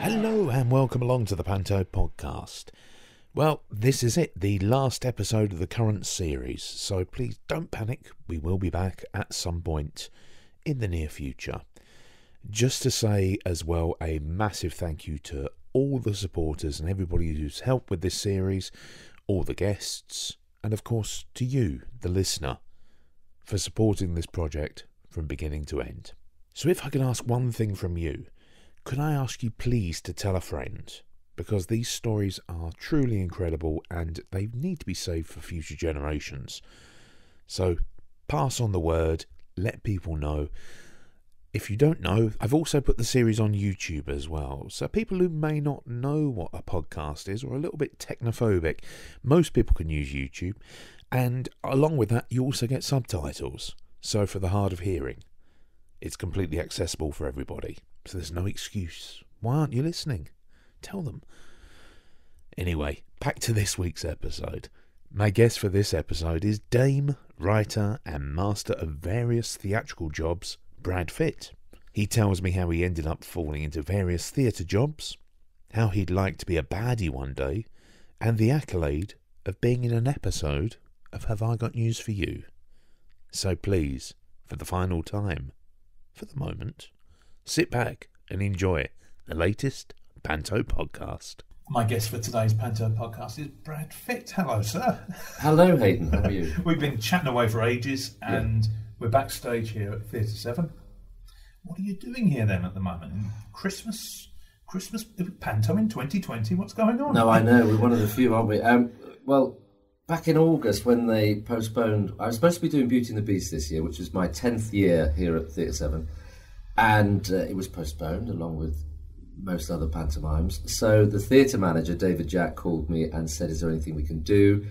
Hello and welcome along to the Panto podcast. Well, this is it, the last episode of the current series, so please don't panic, we will be back at some point in the near future. Just to say as well, a massive thank you to all the supporters and everybody who's helped with this series, all the guests, and of course to you, the listener, for supporting this project from beginning to end. So if I can ask one thing from you, could I ask you please to tell a friend? Because these stories are truly incredible and they need to be saved for future generations. So pass on the word, let people know. If you don't know, I've also put the series on YouTube as well. So people who may not know what a podcast is or are a little bit technophobic, most people can use YouTube. And along with that, you also get subtitles. So for the hard of hearing, it's completely accessible for everybody. So there's no excuse. Why aren't you listening? Tell them. Anyway, back to this week's episode. My guest for this episode is Dame, writer and master of various theatrical jobs, Brad Fitt. He tells me how he ended up falling into various theatre jobs, how he'd like to be a baddie one day, and the accolade of being in an episode of Have I Got News For You? So please, for the final time, for the moment, sit back and enjoy the latest Panto podcast. My guest for today's Panto podcast is Brad Fitt. Hello, sir. Hello, Hayden. How are you? We've been chatting away for ages, and we're backstage here at Theatre 7. What are you doing here then at the moment? Christmas Panto in 2020? What's going on? No, I know. We're one of the few, aren't we? Well, back in August when they postponed, I was supposed to be doing Beauty and the Beast this year, which was my 10th year here at Theatre 7. And it was postponed along with most other pantomimes. So the theatre manager, David Jack, called me and said, is there anything we can do?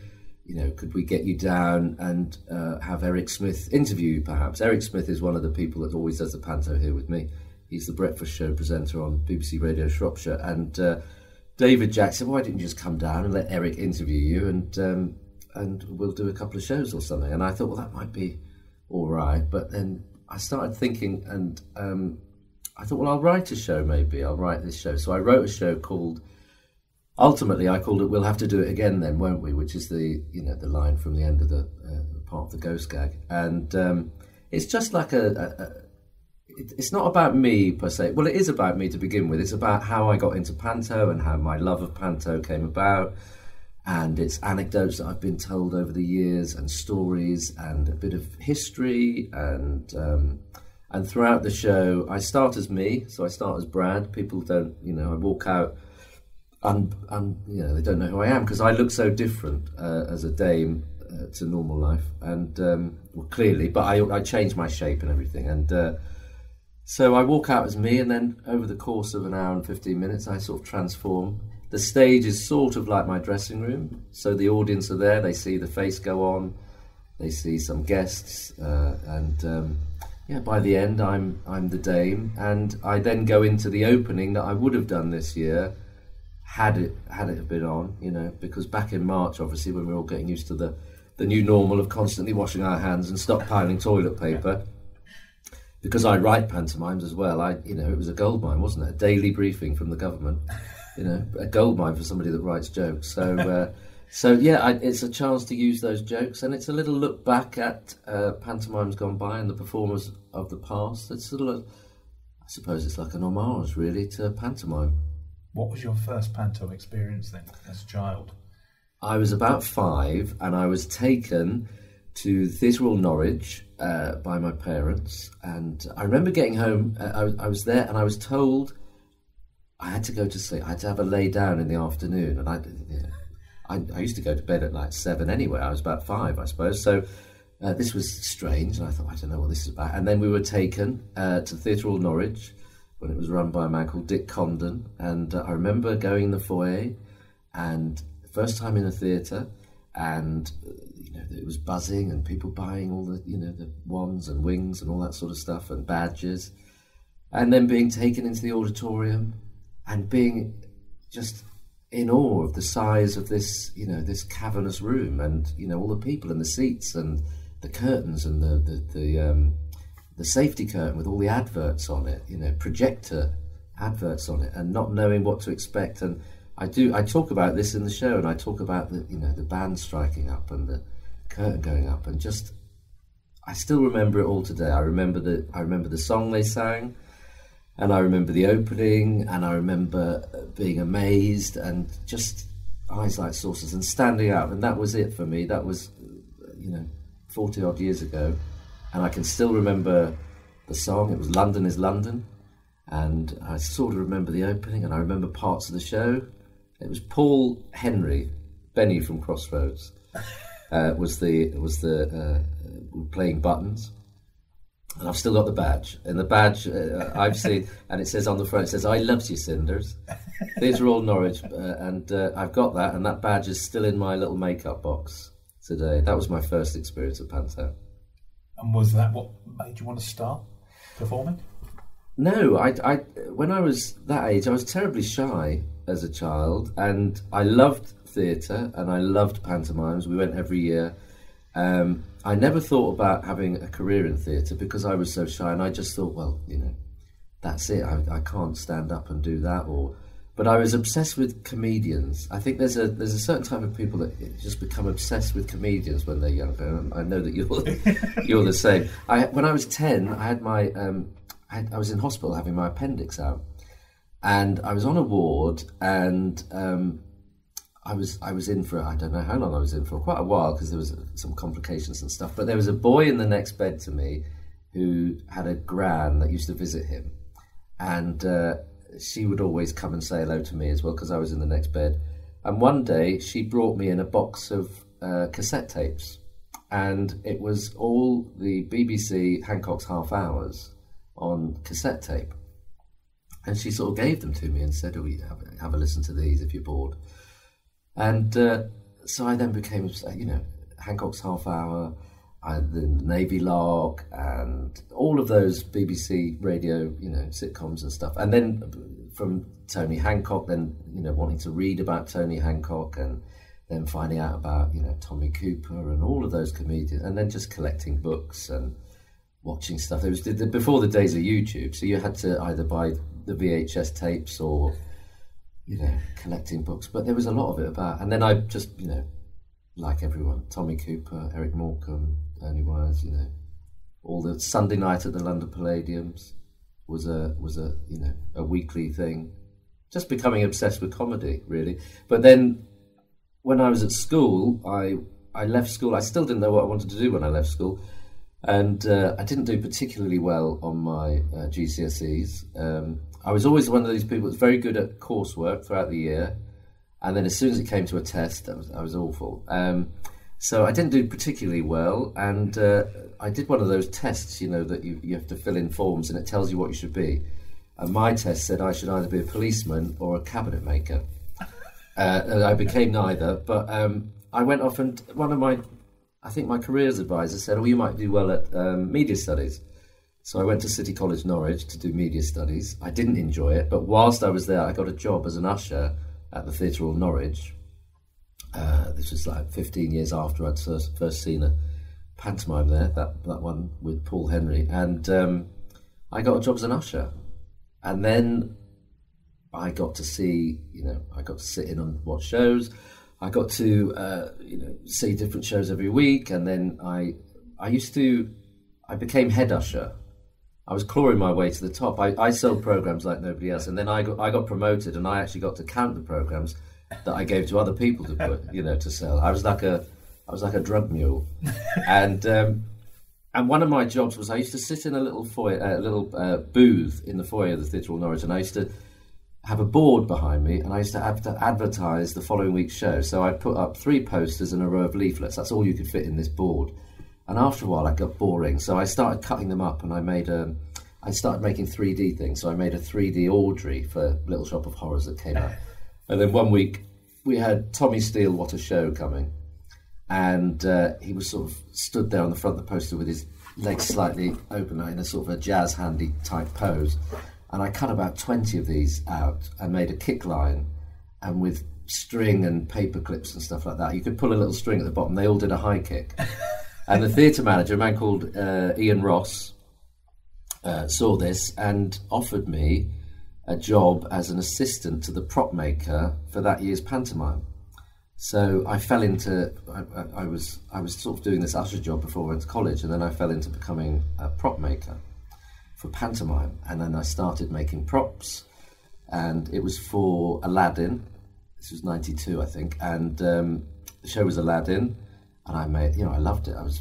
You know, could we get you down and have Eric Smith interview you perhaps? Eric Smith is one of the people that always does the panto here with me. He's the breakfast show presenter on BBC Radio Shropshire. And David Jack said, why didn't you just come down and let Eric interview you and we'll do a couple of shows or something? And I thought, well, that might be all right. But then I started thinking, and I thought, well, I'll write a show maybe. I'll write this show. So I wrote a show called, ultimately I called it We'll Have to Do It Again Then, Won't We? Which is the line from the end of the part of the Ghost gag. And it's just like it's not about me per se. Well, it is about me to begin with. It's about how I got into Panto and how my love of Panto came about. And it's anecdotes that I've been told over the years and stories and a bit of history and throughout the show, I start as me, so I start as Brad. People don't, I walk out and they don't know who I am because I look so different as a dame to normal life. And, well, clearly, but I change my shape and everything. And so I walk out as me, and then over the course of an hour and 15 minutes, I sort of transform. The stage is sort of like my dressing room, so the audience are there, they see the face go on, they see some guests, and by the end I'm the dame, and I then go into the opening that I would have done this year had it been on, because back in March, obviously, when we were all getting used to the new normal of constantly washing our hands and stockpiling toilet paper, because I write pantomimes as well, it was a goldmine, wasn't it? A daily briefing from the government. A goldmine for somebody that writes jokes. So, it's a chance to use those jokes, and it's a little look back at pantomimes gone by and the performers of the past. It's sort of, I suppose, it's like an homage, really, to pantomime. What was your first panto experience then, as a child? I was about 5, and I was taken to Theatre Royal Norwich by my parents, and I remember getting home. I was there, and I was told I had to go to sleep. I had to have a lay down in the afternoon, and I used to go to bed at like 7 anyway. I was about 5, I suppose. So this was strange, and I thought, I don't know what this is about. And then we were taken to Theatre Royal Norwich when it was run by a man called Dick Condon. And I remember going in the foyer, and first time in a theatre, and it was buzzing, and people buying all the the wands and wings and all that sort of stuff and badges, and then being taken into the auditorium and being just in awe of the size of this, this cavernous room, and all the people and the seats and the curtains and the safety curtain with all the adverts on it, projector adverts on it and not knowing what to expect. And I talk about this in the show, and I talk about the band striking up and the curtain going up, and just I still remember it all today. I remember the song they sang, and I remember the opening, and I remember being amazed and just eyes like saucers and standing out. And that was it for me. That was 40 odd years ago, and I can still remember the song. It was London is London, and I sort of remember the opening, and I remember parts of the show. It was Paul Henry, Benny from Crossroads, was the playing buttons, and I've still got the badge. And the badge I've seen, and it says on the front, it says "I loves you, Cinders." These are all Norwich, and I've got that, and that badge is still in my little makeup box today. That was my first experience at Panto. And was that what made you want to start performing? No, I when I was that age, I was terribly shy as a child, and I loved theatre and I loved pantomimes. We went every year. I never thought about having a career in theatre because I was so shy, and I just thought, well, that's it. I can't stand up and do that. But I was obsessed with comedians. I think there's a certain type of people that just become obsessed with comedians when they're younger. And I know that you're the same. When I was 10, I had my I was in hospital having my appendix out, and I was on a ward, and I was in for, I don't know how long I was in for, quite a while, because there was some complications and stuff. But there was a boy in the next bed to me who had a gran that used to visit him, and she would always come and say hello to me as well, because I was in the next bed. And one day she brought me in a box of cassette tapes, and it was all the BBC Hancock's Half Hours on cassette tape. And she sort of gave them to me and said, have a listen to these if you're bored. And so I then became, Hancock's Half Hour, the Navy Lark, and all of those BBC radio, sitcoms and stuff. And then from Tony Hancock, then, wanting to read about Tony Hancock, and then finding out about, Tommy Cooper and all of those comedians, and then just collecting books and watching stuff. It was before the days of YouTube, so you had to either buy the VHS tapes or, collecting books. But there was a lot of it about, and then I just, like everyone, Tommy Cooper, Eric Morecambe, Ernie Wise, all the Sunday night at the London Palladiums was a weekly thing. Just becoming obsessed with comedy, really. But then when I was at school, I left school. I still didn't know what I wanted to do when I left school. And I didn't do particularly well on my GCSEs. I was always one of these people that was very good at coursework throughout the year, and then as soon as it came to a test, I was awful. So I didn't do particularly well, and I did one of those tests, that you have to fill in forms and it tells you what you should be. And my test said I should either be a policeman or a cabinet maker. And I became neither, but I went off, and I think my careers advisor said, you might do well at media studies. So I went to City College Norwich to do media studies. I didn't enjoy it, but whilst I was there, I got a job as an usher at the Theatre Hall Norwich. This was like 15 years after I'd first seen a pantomime there, that one with Paul Henry. And I got a job as an usher. And then I got to see, I got to sit in and watch shows. I got to, see different shows every week. And then I became head usher. I was clawing my way to the top. I sold programmes like nobody else. And then I got promoted, and I actually got to count the programmes that I gave to other people to put, to sell. I was like a drug mule. And one of my jobs was I used to sit in a little booth in the foyer of the Theatre Hall Norwich, and I used to have a board behind me, and I used to have to advertise the following week's show. So I'd put up 3 posters and a row of leaflets. That's all you could fit in this board. And after a while, I got boring. So I started cutting them up, and I started making 3D things. So I made a 3D Audrey for Little Shop of Horrors that came out. And then one week, we had Tommy Steele, What a Show, coming. And he was sort of stood there on the front of the poster with his legs slightly open in a sort of a jazz handy type pose. And I cut about 20 of these out and made a kick line, and with string and paper clips and stuff like that, you could pull a little string at the bottom. They all did a high kick. And the theatre manager, a man called Ian Ross, saw this and offered me a job as an assistant to the prop maker for that year's pantomime. So I fell into, I was sort of doing this usher job before I went to college, and then I fell into becoming a prop maker for pantomime. And then I started making props, and it was for Aladdin. This was 92, I think. And the show was Aladdin, and I made, I loved it. I was,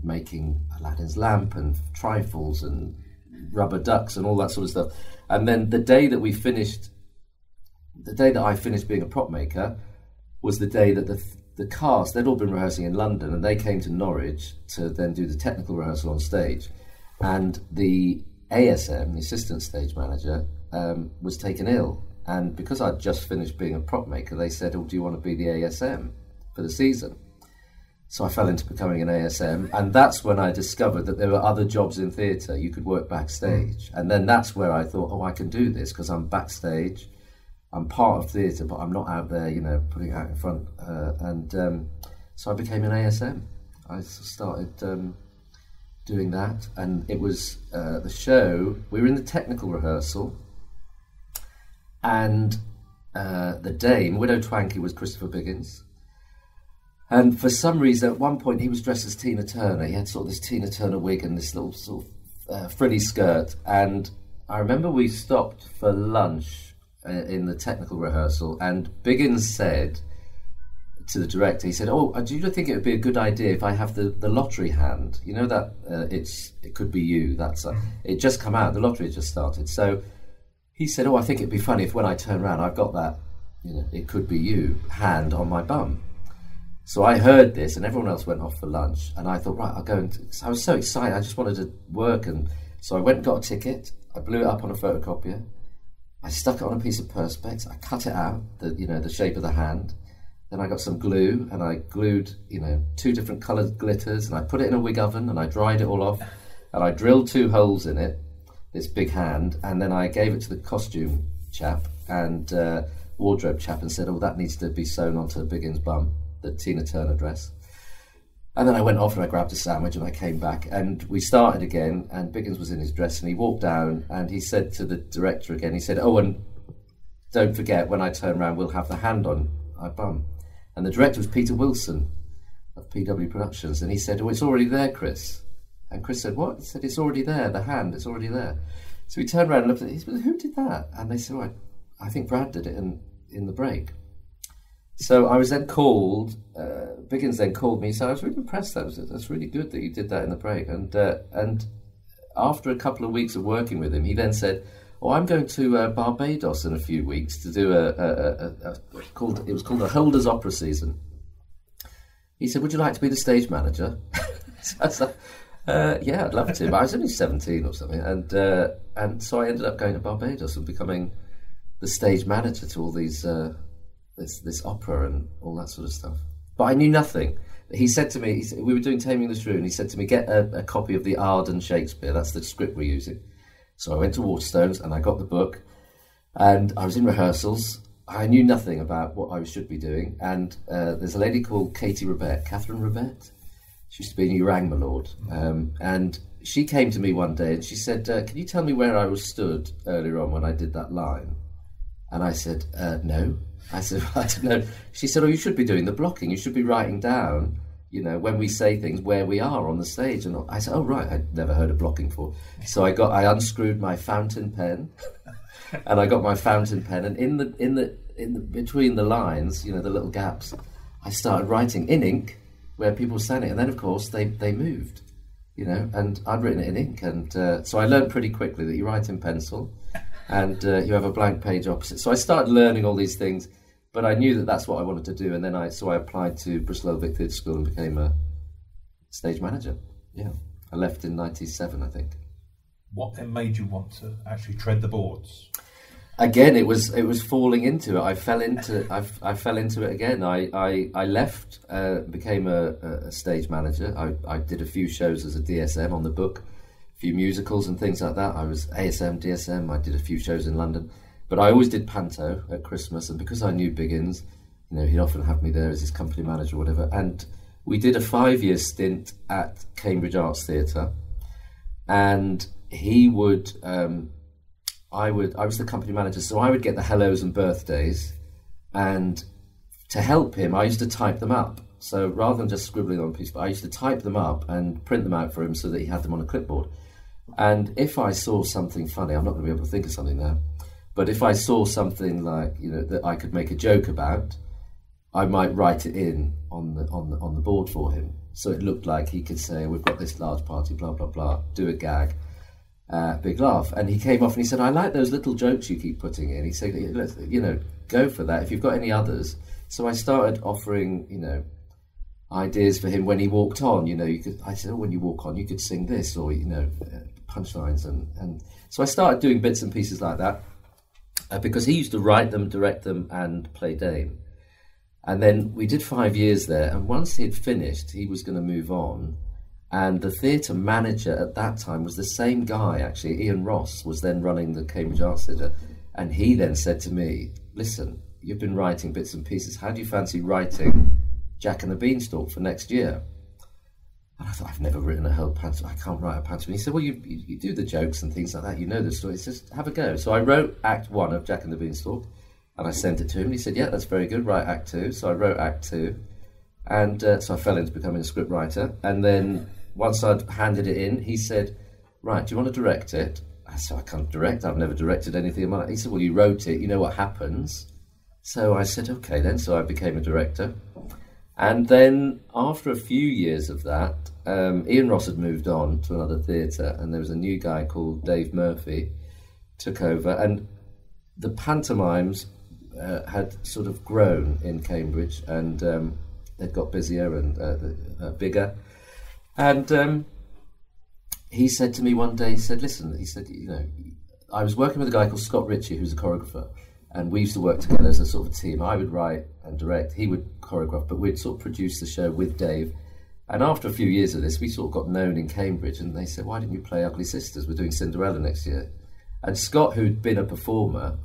making Aladdin's lamp and trifles and rubber ducks and all that sort of stuff. And then the day that I finished being a prop maker was the day that the cast, they'd all been rehearsing in London, and they came to Norwich to then do the technical rehearsal on stage. And the ASM, the assistant stage manager, was taken ill. And because I'd just finished being a prop maker, they said, do you want to be the ASM for the season? So I fell into becoming an ASM, and that's when I discovered that there were other jobs in theatre. You could work backstage. And then that's where I thought, I can do this, because I'm backstage. I'm part of theatre, but I'm not out there, putting it out in front. So I became an ASM. I started doing that, and it was the show. We were in the technical rehearsal, and the dame, Widow Twankey, was Christopher Biggins. And for some reason, at one point, he was dressed as Tina Turner. He had sort of this Tina Turner wig and this little sort of frilly skirt. And I remember we stopped for lunch in the technical rehearsal, and Biggins said to the director, he said, do you think it would be a good idea if I have the lottery hand? You know that it could be you. It just come out. The lottery had just started. So he said, I think it'd be funny if when I turn around, I've got that, it could be you hand on my bum. So I heard this, and everyone else went off for lunch, and I thought, right, I'll go so I was so excited. I just wanted to work, and so I went and got a ticket. I blew it up on a photocopier. I stuck it on a piece of perspex. I cut it out, the shape of the hand. Then I got some glue, and I glued, 2 different coloured glitters, and I put it in a wig oven, and I dried it all off, and I drilled 2 holes in it, this big hand, and then I gave it to the costume chap and wardrobe chap and said, that needs to be sewn onto Biggins' bum, the Tina Turner dress. And then I went off and I grabbed a sandwich, and I came back, and we started again, and Biggins was in his dress, and he walked down and he said to the director again, he said, and don't forget, when I turn around, we'll have the hand on my bum. And the director was Peter Wilson of PW Productions, and he said, it's already there, Chris. And Chris said, what? He said, it's already there, the hand, it's already there. So we turned around and looked at it, he said, who did that? And they said, I think Brad did it in the break. So I was then called, Biggins then called me, so I was really impressed. That's really good that you did that in the break. And after a couple of weeks of working with him, he then said, I'm going to Barbados in a few weeks to do it was called a Holders Opera season. He said, would you like to be the stage manager? So I was like, yeah, I'd love to. But I was only 17 or something. And so I ended up going to Barbados and becoming the stage manager to all these... this opera and all that sort of stuff. But I knew nothing. He said to me, we were doing Taming the Shrew, and he said to me, get a copy of the Arden Shakespeare, that's the script we're using. So I went to Waterstones and I got the book, and I was in rehearsals. I knew nothing about what I should be doing, and there's a lady called Catherine Robet. She used to be in You Rang, My Lord. And she came to me one day and she said, can you tell me where I was stood earlier on when I did that line? And I said, no. I said, I don't know. She said, you should be doing the blocking. You should be writing down, when we say things, where we are on the stage. And I said, right, I'd never heard of blocking before. So I unscrewed my fountain pen, and I got my fountain pen, and in the between the lines, the little gaps, I started writing in ink where people were standing, and then of course they moved, and I'd written it in ink, and so I learned pretty quickly that you write in pencil, and you have a blank page opposite. So I started learning all these things. But I knew that that's what I wanted to do, and then I applied to Bristol Old Vic Theatre School and became a stage manager. Yeah, I left in '97, I think. What then made you want to actually tread the boards? Again, it was falling into it. I fell into it again. I left, became a stage manager. I did a few shows as a DSM on the book, a few musicals and things like that. I was ASM, DSM. I did a few shows in London. But I always did Panto at Christmas, and because I knew Biggins, he'd often have me there as his company manager or whatever. And we did a 5-year stint at Cambridge Arts Theatre, and he would I was the company manager, so I would get the hellos and birthdays, and to help him, I used to type them up. So rather than just scribbling on a piece, I used to type them up and print them out for him so that he had them on a clipboard. And if I saw something funny, I'm not going to be able to think of something now, but if I saw something like, you know, that I could make a joke about, I might write it in on the board for him. So it looked like he could say, we've got this large party, blah, blah, blah, do a gag, big laugh. And he came off and he said, I like those little jokes you keep putting in. He said, you know, go for that. If you've got any others. So I started offering, you know, ideas for him when he walked on. You know, I said, when you walk on, you could sing this, or, you know, punchlines. And so I started doing bits and pieces like that because he used to write them, direct them, and play Dame. And then we did 5 years there, and once he'd finished, he was going to move on. And the theatre manager at that time was the same guy, actually. Ian Ross was then running the Cambridge Arts Theatre. And he then said to me, listen, you've been writing bits and pieces. How do you fancy writing Jack and the Beanstalk for next year? And I thought, I've never written a whole pantomime. I can't write a pantomime. He said, well, you do the jokes and things like that. You know the story. It's just have a go. So I wrote Act 1 of Jack and the Beanstalk. And I sent it to him, and he said, yeah, that's very good, write Act 2. So I wrote Act 2, and so I fell into becoming a script writer. And then once I'd handed it in, he said, right, do you want to direct it? I said, I can't direct, I've never directed anything in my life. He said, well, you wrote it, you know what happens. So I said, okay then, so I became a director. And then after a few years of that, Ian Ross had moved on to another theatre, and there was a new guy called Dave Murphy, took over, and the pantomimes had sort of grown in Cambridge, and they'd got busier and bigger. And he said to me one day, he said, listen, he said, you know, I was working with a guy called Scott Ritchie, who's a choreographer, and we used to work together as a sort of team. I would write and direct, he would choreograph, but we'd sort of produce the show with Dave. And after a few years of this, we sort of got known in Cambridge, and they said, why didn't you play Ugly Sisters? We're doing Cinderella next year. And Scott, who'd been a performer,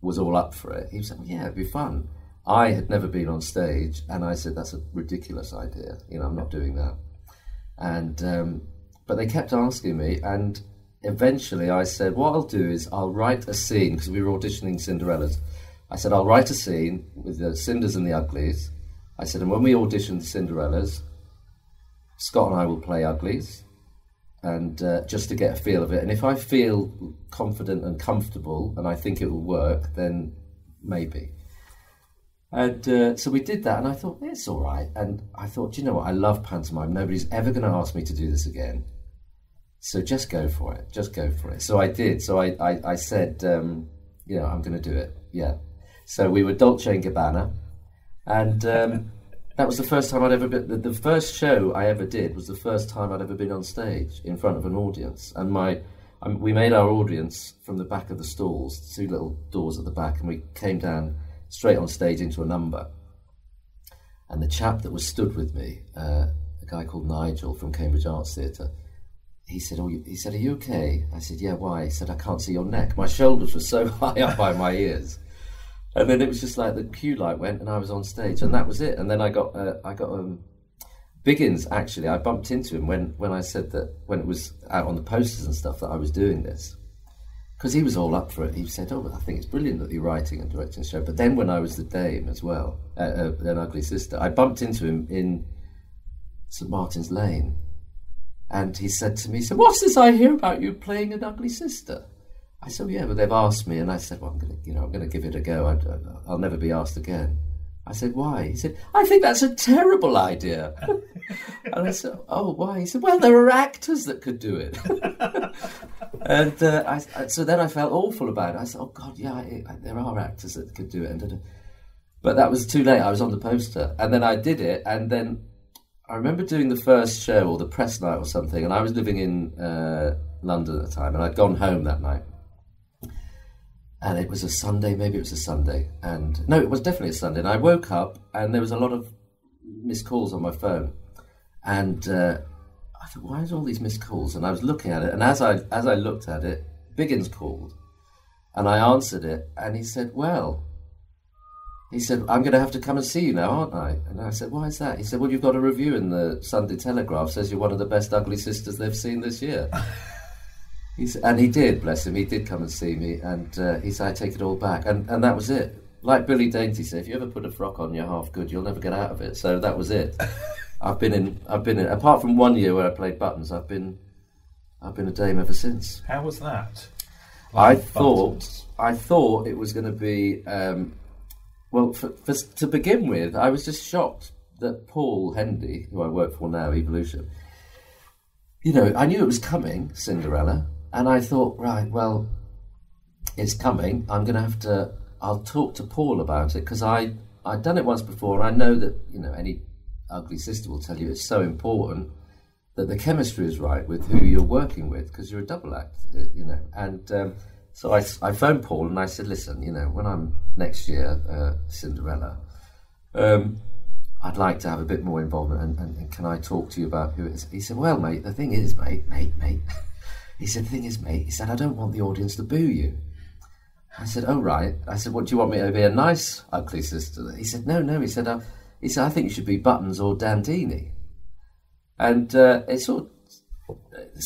was all up for it. He was like, well, yeah, it'd be fun. I had never been on stage, and I said, that's a ridiculous idea. You know, I'm not doing that. And but they kept asking me, and eventually I said, what I'll do is I'll write a scene, because we were auditioning Cinderellas. I said, I'll write a scene with the Cinders and the Uglies. I said, and when we audition the Cinderellas, Scott and I will play Uglies, and just to get a feel of it. And if I feel confident and comfortable and I think it will work, then maybe. And so we did that, and I thought, it's all right. And I thought, you know what, I love pantomime. Nobody's ever going to ask me to do this again. So just go for it, just go for it. So I did. So I said, you know, I'm going to do it, yeah. So we were Dolce & Gabbana, and that was the first time I'd ever been, the first show I ever did was the first time I'd ever been on stage in front of an audience. And we made our audience from the back of the stalls, 2 little doors at the back, and we came down straight on stage into a number. And the chap that was stood with me, a guy called Nigel from Cambridge Arts Theatre, he said, are you okay? I said, yeah, why? He said, I can't see your neck. My shoulders were so high up by my ears. And then it was just like the cue light went and I was on stage, and that was it. And then I got Biggins, actually, I bumped into him when I said that, when it was out on the posters and stuff, that I was doing this. Because he was all up for it. He said, oh, I think it's brilliant that you're writing and directing the show. But then when I was the Dame as well, an Ugly Sister, I bumped into him in St Martin's Lane. And he said to me, he said, what's this I hear about you playing an Ugly Sister? I said, well, yeah, but they've asked me. And I said, well, I'm going to give it a go. I'll never be asked again. I said, why? He said, I think that's a terrible idea. And I said, oh, why? He said, well, there are actors that could do it. And so then I felt awful about it. I said, oh, God, yeah, there are actors that could do it. But that was too late. I was on the poster. And then I did it. And then I remember doing the first show or the press night or something. And I was living in London at the time. And I'd gone home that night. And it was a Sunday, maybe it was a Sunday. And no, it was definitely a Sunday. And I woke up and there was a lot of missed calls on my phone. And I thought, why is all these missed calls? And I was looking at it. And as I looked at it, Biggins called. And I answered it. And he said, well, I'm going to have to come and see you now, aren't I? And I said, why is that? He said, well, you've got a review in the Sunday Telegraph. Says you're one of the best Ugly Sisters they've seen this year. And he did, bless him. He did come and see me, and he said, "I take it all back," and that was it. Like Billy Dainty said, if you ever put a frock on, you're half good. You'll never get out of it. So that was it. I've been in. Apart from 1 year where I played buttons, I've been a dame ever since. How was that? I thought it was going to be. Well, to begin with, I was just shocked that Paul Hendy, who I work for now, Evolution. You know, I knew it was coming, Cinderella, and I thought, right, well, it's coming. I'm going to have to. I'll talk to Paul about it, because I'd done it once before, and I know that, you know, any ugly sister will tell you it's so important that the chemistry is right with who you're working with, because you're a double act, you know. And so I phoned Paul and I said, listen, you know, when I'm next year, Cinderella, I'd like to have a bit more involvement, and can I talk to you about who it is? He said, well, mate, the thing is, mate. He said, the thing is, mate, he said, I don't want the audience to boo you. I said, oh, right. I said, what, do you want me to be a nice ugly sister? He said, no. He said, I think you should be Buttons or Dandini. And it sort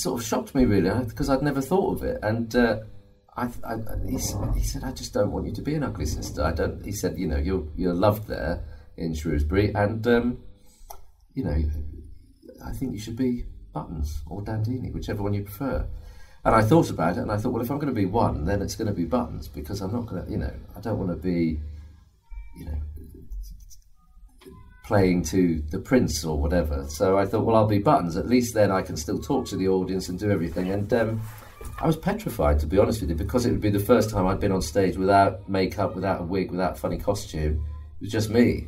of shocked me, really, because I'd never thought of it. And he said, I just don't want you to be an ugly sister. He said, you know, you're loved there in Shrewsbury, and, you know, I think you should be Buttons or Dandini, whichever one you prefer. And I thought about it, and I thought, well, if I'm going to be one, then it's going to be Buttons, because I'm not going to, you know, I don't want to be, you know, playing to the Prince or whatever. So I thought, well, I'll be Buttons. At least then I can still talk to the audience and do everything. And I was petrified, to be honest with you, because it would be the first time I'd been on stage without makeup, without a wig, without a funny costume. It was just me.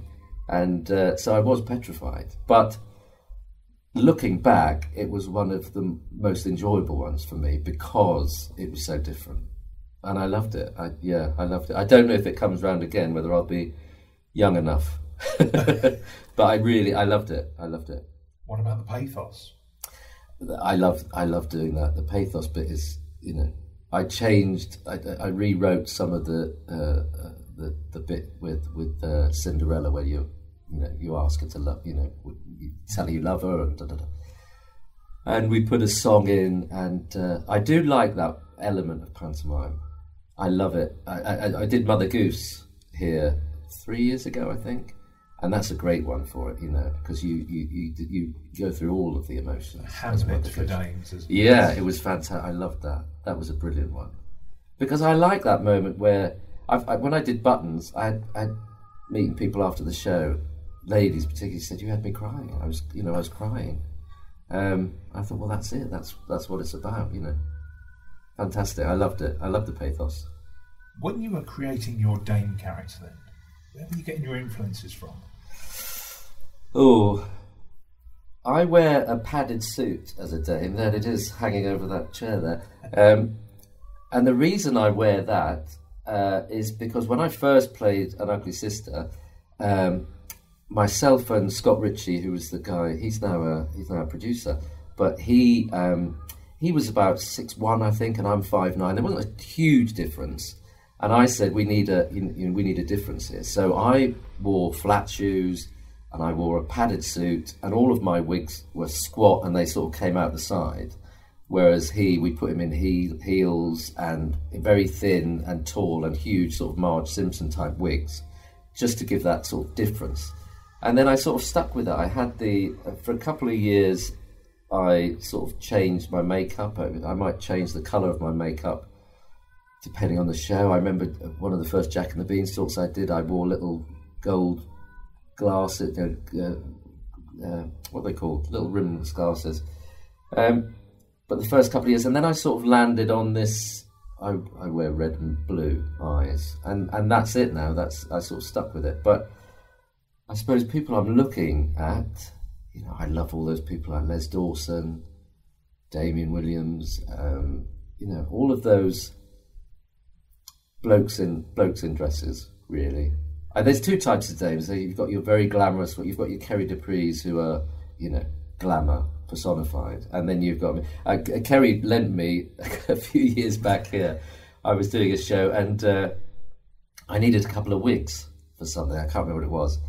And so I was petrified. But looking back, it was one of the most enjoyable ones for me, because it was so different. And I loved it. I loved it. I don't know if it comes round again, whether I'll be young enough. But I loved it. I loved it. What about the pathos? I love doing that. The pathos bit is, you know, I rewrote some of the bit with Cinderella, where you ask her to love, you know, you tell her you love her, and da-da-da. And we put a song in, and I do like that element of pantomime. I love it. I did Mother Goose here 3 years ago, I think, and that's a great one for it, you know, because you go through all of the emotions. Hamlet for dames, isn't it? Yeah, it was fantastic. I loved that. That was a brilliant one, because I like that moment where when I did Buttons, I had meeting people after the show, ladies particularly, said, you had me crying. I was crying. I thought, well, that's it. That's what it's about, you know. Fantastic. I loved it. I loved the pathos. When you were creating your dame character, then, where were you getting your influences from? Oh, I wear a padded suit as a dame. There it is, hanging over that chair there. And the reason I wear that is because when I first played An Ugly Sister, myself and Scott Ritchie, who was the guy, he's now a producer, but he was about 6'1", I think, and I'm 5'9". There wasn't a huge difference, and I said we need a difference here. So I wore flat shoes, and I wore a padded suit, and all of my wigs were squat, and they sort of came out the side. Whereas we put him in heels and very thin and tall and huge, sort of Marge Simpson type wigs, just to give that sort of difference. And then I sort of stuck with it. I had for a couple of years, I sort of changed my makeup. I might change the colour of my makeup depending on the show. I remember one of the first Jack and the Beanstalks I did, I wore little gold glasses, what are they called? Little rimless glasses. But the first couple of years, and then I sort of landed on this, I wear red and blue eyes, and that's it now. I sort of stuck with it. But I suppose people I'm looking at, you know, I love all those people like Les Dawson, Damien Williams, you know, all of those blokes in dresses, really. There's two types of dames. So you've got your very glamorous, you've got your Kerry Duprees, who are, you know, glamour personified, and then you've got Kerry lent me a few years back here. I was doing a show, and I needed a couple of wigs for something. I can't remember what it was,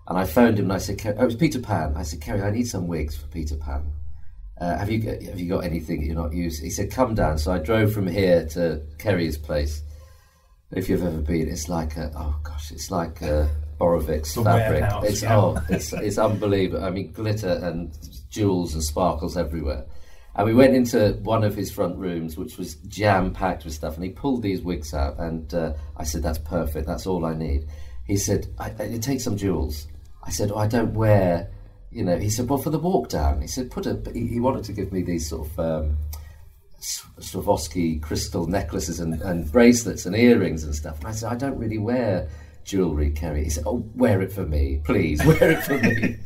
and I phoned him and I said, it was Peter Pan. I said, Kerry, I need some wigs for Peter Pan. have you got anything that you're not using? He said, come down. So I drove from here to Kerry's place. If you've ever been, it's like it's like Borovik's fabric. It's unbelievable. I mean, glitter and jewels and sparkles everywhere. And we went into one of his front rooms, which was jam-packed with stuff, and he pulled these wigs out, and I said, that's perfect, that's all I need. He said, take some jewels. I said, I don't wear, he said, well, for the walk down. He said, he wanted to give me these sort of Swarovski crystal necklaces and bracelets and earrings and stuff. And I said, I don't really wear jewellery, Kerry. He said, oh, wear it for me, please, wear it for me.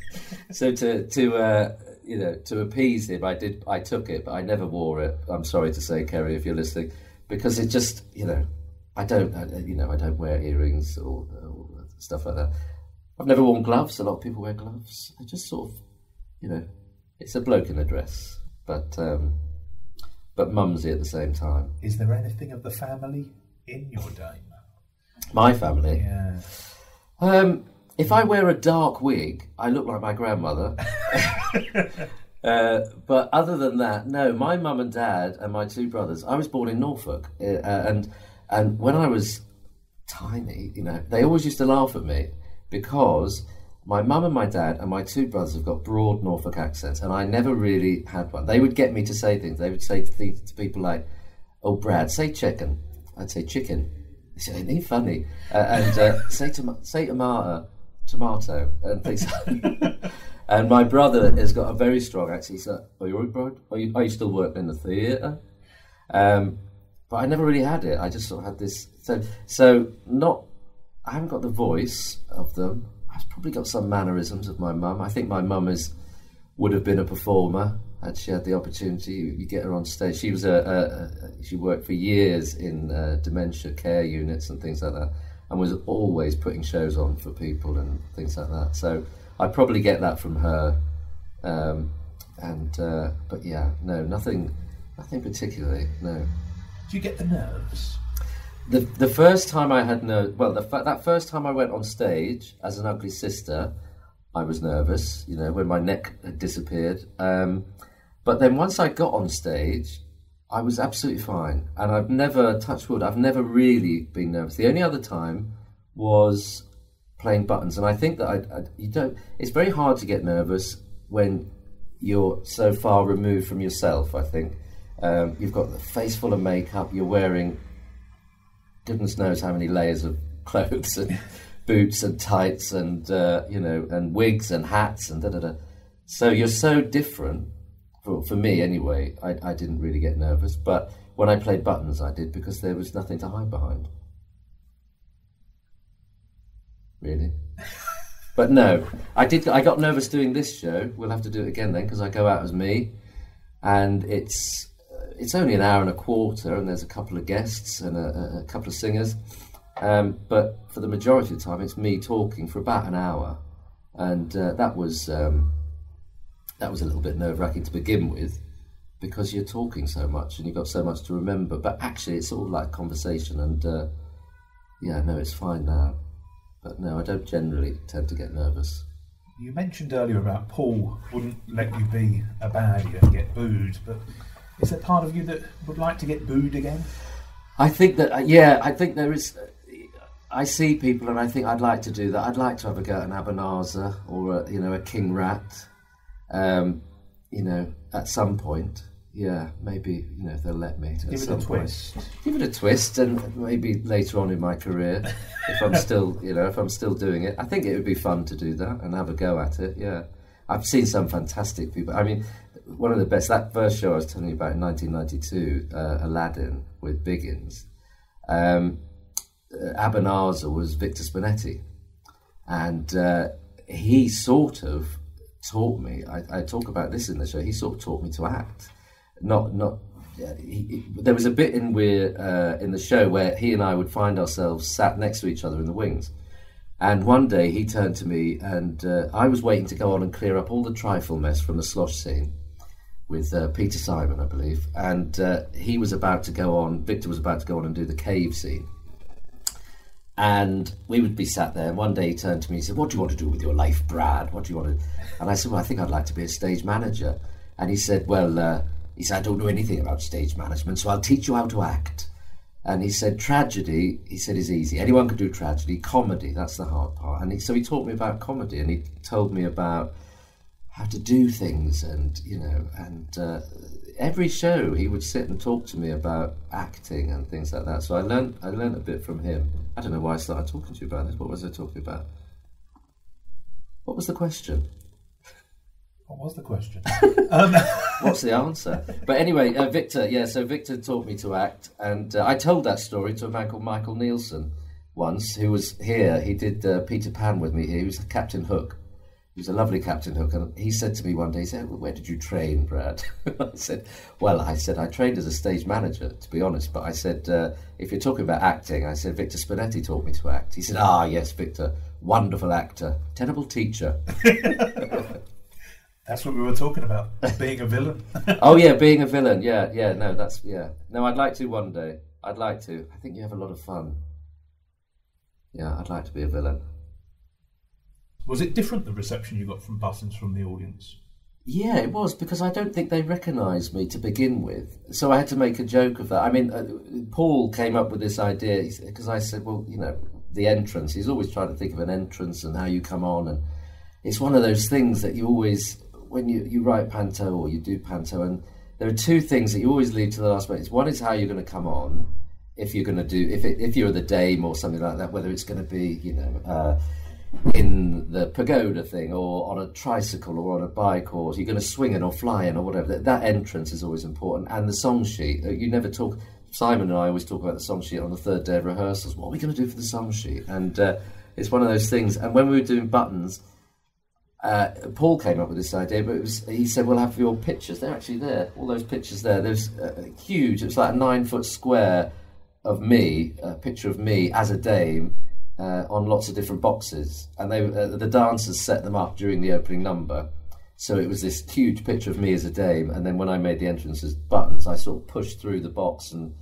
So to appease him, I took it, but I never wore it. I'm sorry to say, Kerry, if you're listening, because it just, I don't wear earrings or stuff like that. I've never worn gloves. A lot of people wear gloves. I just sort of, it's a bloke in a dress, but mumsy at the same time. Is there anything of the family in your dame? My family? Yeah. If I wear a dark wig, I look like my grandmother. But other than that, no. My mum and dad and my two brothers. I was born in Norfolk, and when I was tiny, they always used to laugh at me because my mum and my dad and my two brothers have got broad Norfolk accents, and I never really had one. They would get me to say things. They would say things to people like, "Oh, Brad, say chicken." I'd say chicken. They say, "Ain't he funny?" And say tomato, and things like that. And my brother has got a very strong accent. He said, "Are you all right, Brad? Are you still working in the theatre?" But I never really had it. I just sort of had this. So I haven't got the voice of them. I've probably got some mannerisms of my mum. I think my mum would have been a performer had she had the opportunity. You get her on stage. She was she worked for years in dementia care units and things like that, and was always putting shows on for people and things like that. So I probably get that from her. But yeah, no, nothing particularly. No. Do you get the nerves? The first time I had that first time I went on stage as an ugly sister, I was nervous, when my neck had disappeared. But then once I got on stage, I was absolutely fine. And I've never, touch wood, I've never really been nervous. The only other time was playing buttons. And I think that it's very hard to get nervous when you're so far removed from yourself, I think. You've got the face full of makeup, you're wearing goodness knows how many layers of clothes and boots and tights and and wigs and hats and da-da-da. So you're so different. For me anyway, I didn't really get nervous, but when I played buttons I did, because there was nothing to hide behind. Really? But no, I got nervous doing this show. We'll have to do it again then, because I go out as me, and it's only an hour and a quarter, and there's a couple of guests and a couple of singers. But for the majority of the time, it's me talking for about an hour, and that was a little bit nerve-wracking to begin with, because you're talking so much and you've got so much to remember. But actually, it's all like conversation, and it's fine now. But no, I don't generally tend to get nervous. You mentioned earlier about Paul wouldn't let you be a baddie and get booed, but is there part of you that would like to get booed again? I think that, I think there is. I see people and I think I'd like to do that. I'd like to have a go at an Abanazar or a King Rat, at some point. Yeah, maybe, if they'll let me. Give it a twist. Give it a twist, and maybe later on in my career, if I'm still doing it. I think it would be fun to do that and have a go at it, yeah. I've seen some fantastic people. I mean, one of the best, that first show I was telling you about in 1992, Aladdin with Biggins, Abanazar was Victor Spinetti. And he sort of taught me, I talk about this in the show, he sort of taught me to act. There was a bit in the show where he and I would find ourselves sat next to each other in the wings, and one day he turned to me, and I was waiting to go on and clear up all the trifle mess from the slosh scene with Peter Simon, I believe, and Victor was about to go on and do the cave scene, and we would be sat there, and one day he turned to me and said, "What do you want to do with your life, Brad? What do you want to..." And I said, "Well, I think I'd like to be a stage manager." And he said, well, he said, I don't know anything about stage management, so I'll teach you how to act. And he said, tragedy, he said, is easy. Anyone can do tragedy. Comedy, that's the hard part. And so he taught me about comedy, and he told me about how to do things, and, you know, and every show he would sit and talk to me about acting and things like that. So I learned a bit from him. I don't know why I started talking to you about this. What was I talking about? What was the question? What was the question? What's the answer? But anyway, Victor, so Victor taught me to act, and I told that story to a man called Michael Nielsen once, who was here. He did Peter Pan with me here. He was Captain Hook. He was a lovely Captain Hook, and he said to me one day, he said, well, where did you train, Brad? I said, I trained as a stage manager, to be honest, but I said, if you're talking about acting, I said, Victor Spinetti taught me to act. He said, yes, Victor, wonderful actor, terrible teacher. That's what we were talking about, being a villain. Oh yeah, being a villain. No, I'd like to one day. I'd like to. I think you have a lot of fun. Yeah, I'd like to be a villain. Was it different, the reception you got from buttons from the audience? Yeah, it was, because I don't think they recognised me to begin with. So I had to make a joke of that. I mean, Paul came up with this idea, because I said, well, you know, the entrance. He's always trying to think of an entrance and how you come on, and it's one of those things that you always, when you write Panto or you do Panto, and there are two things that you always leave to the last minute. One is how you're going to come on, if you're going to do, if you're the dame or something like that, whether it's going to be, you know, in the pagoda thing, or on a tricycle, or on a bike, or you're going to swing it or fly in or whatever. That entrance is always important, and the song sheet. You never talk. Simon and I always talk about the song sheet on the third day of rehearsals. What are we going to do for the song sheet? And it's one of those things. And when we were doing buttons, Paul came up with this idea, but he said, we'll have your pictures. They're actually there, all those pictures there. There's huge, it's like a 9-foot square of me, a picture of me as a dame, on lots of different boxes. And they the dancers set them up during the opening number. So it was this huge picture of me as a dame, and then when I made the entrance as buttons, I sort of pushed through the box, and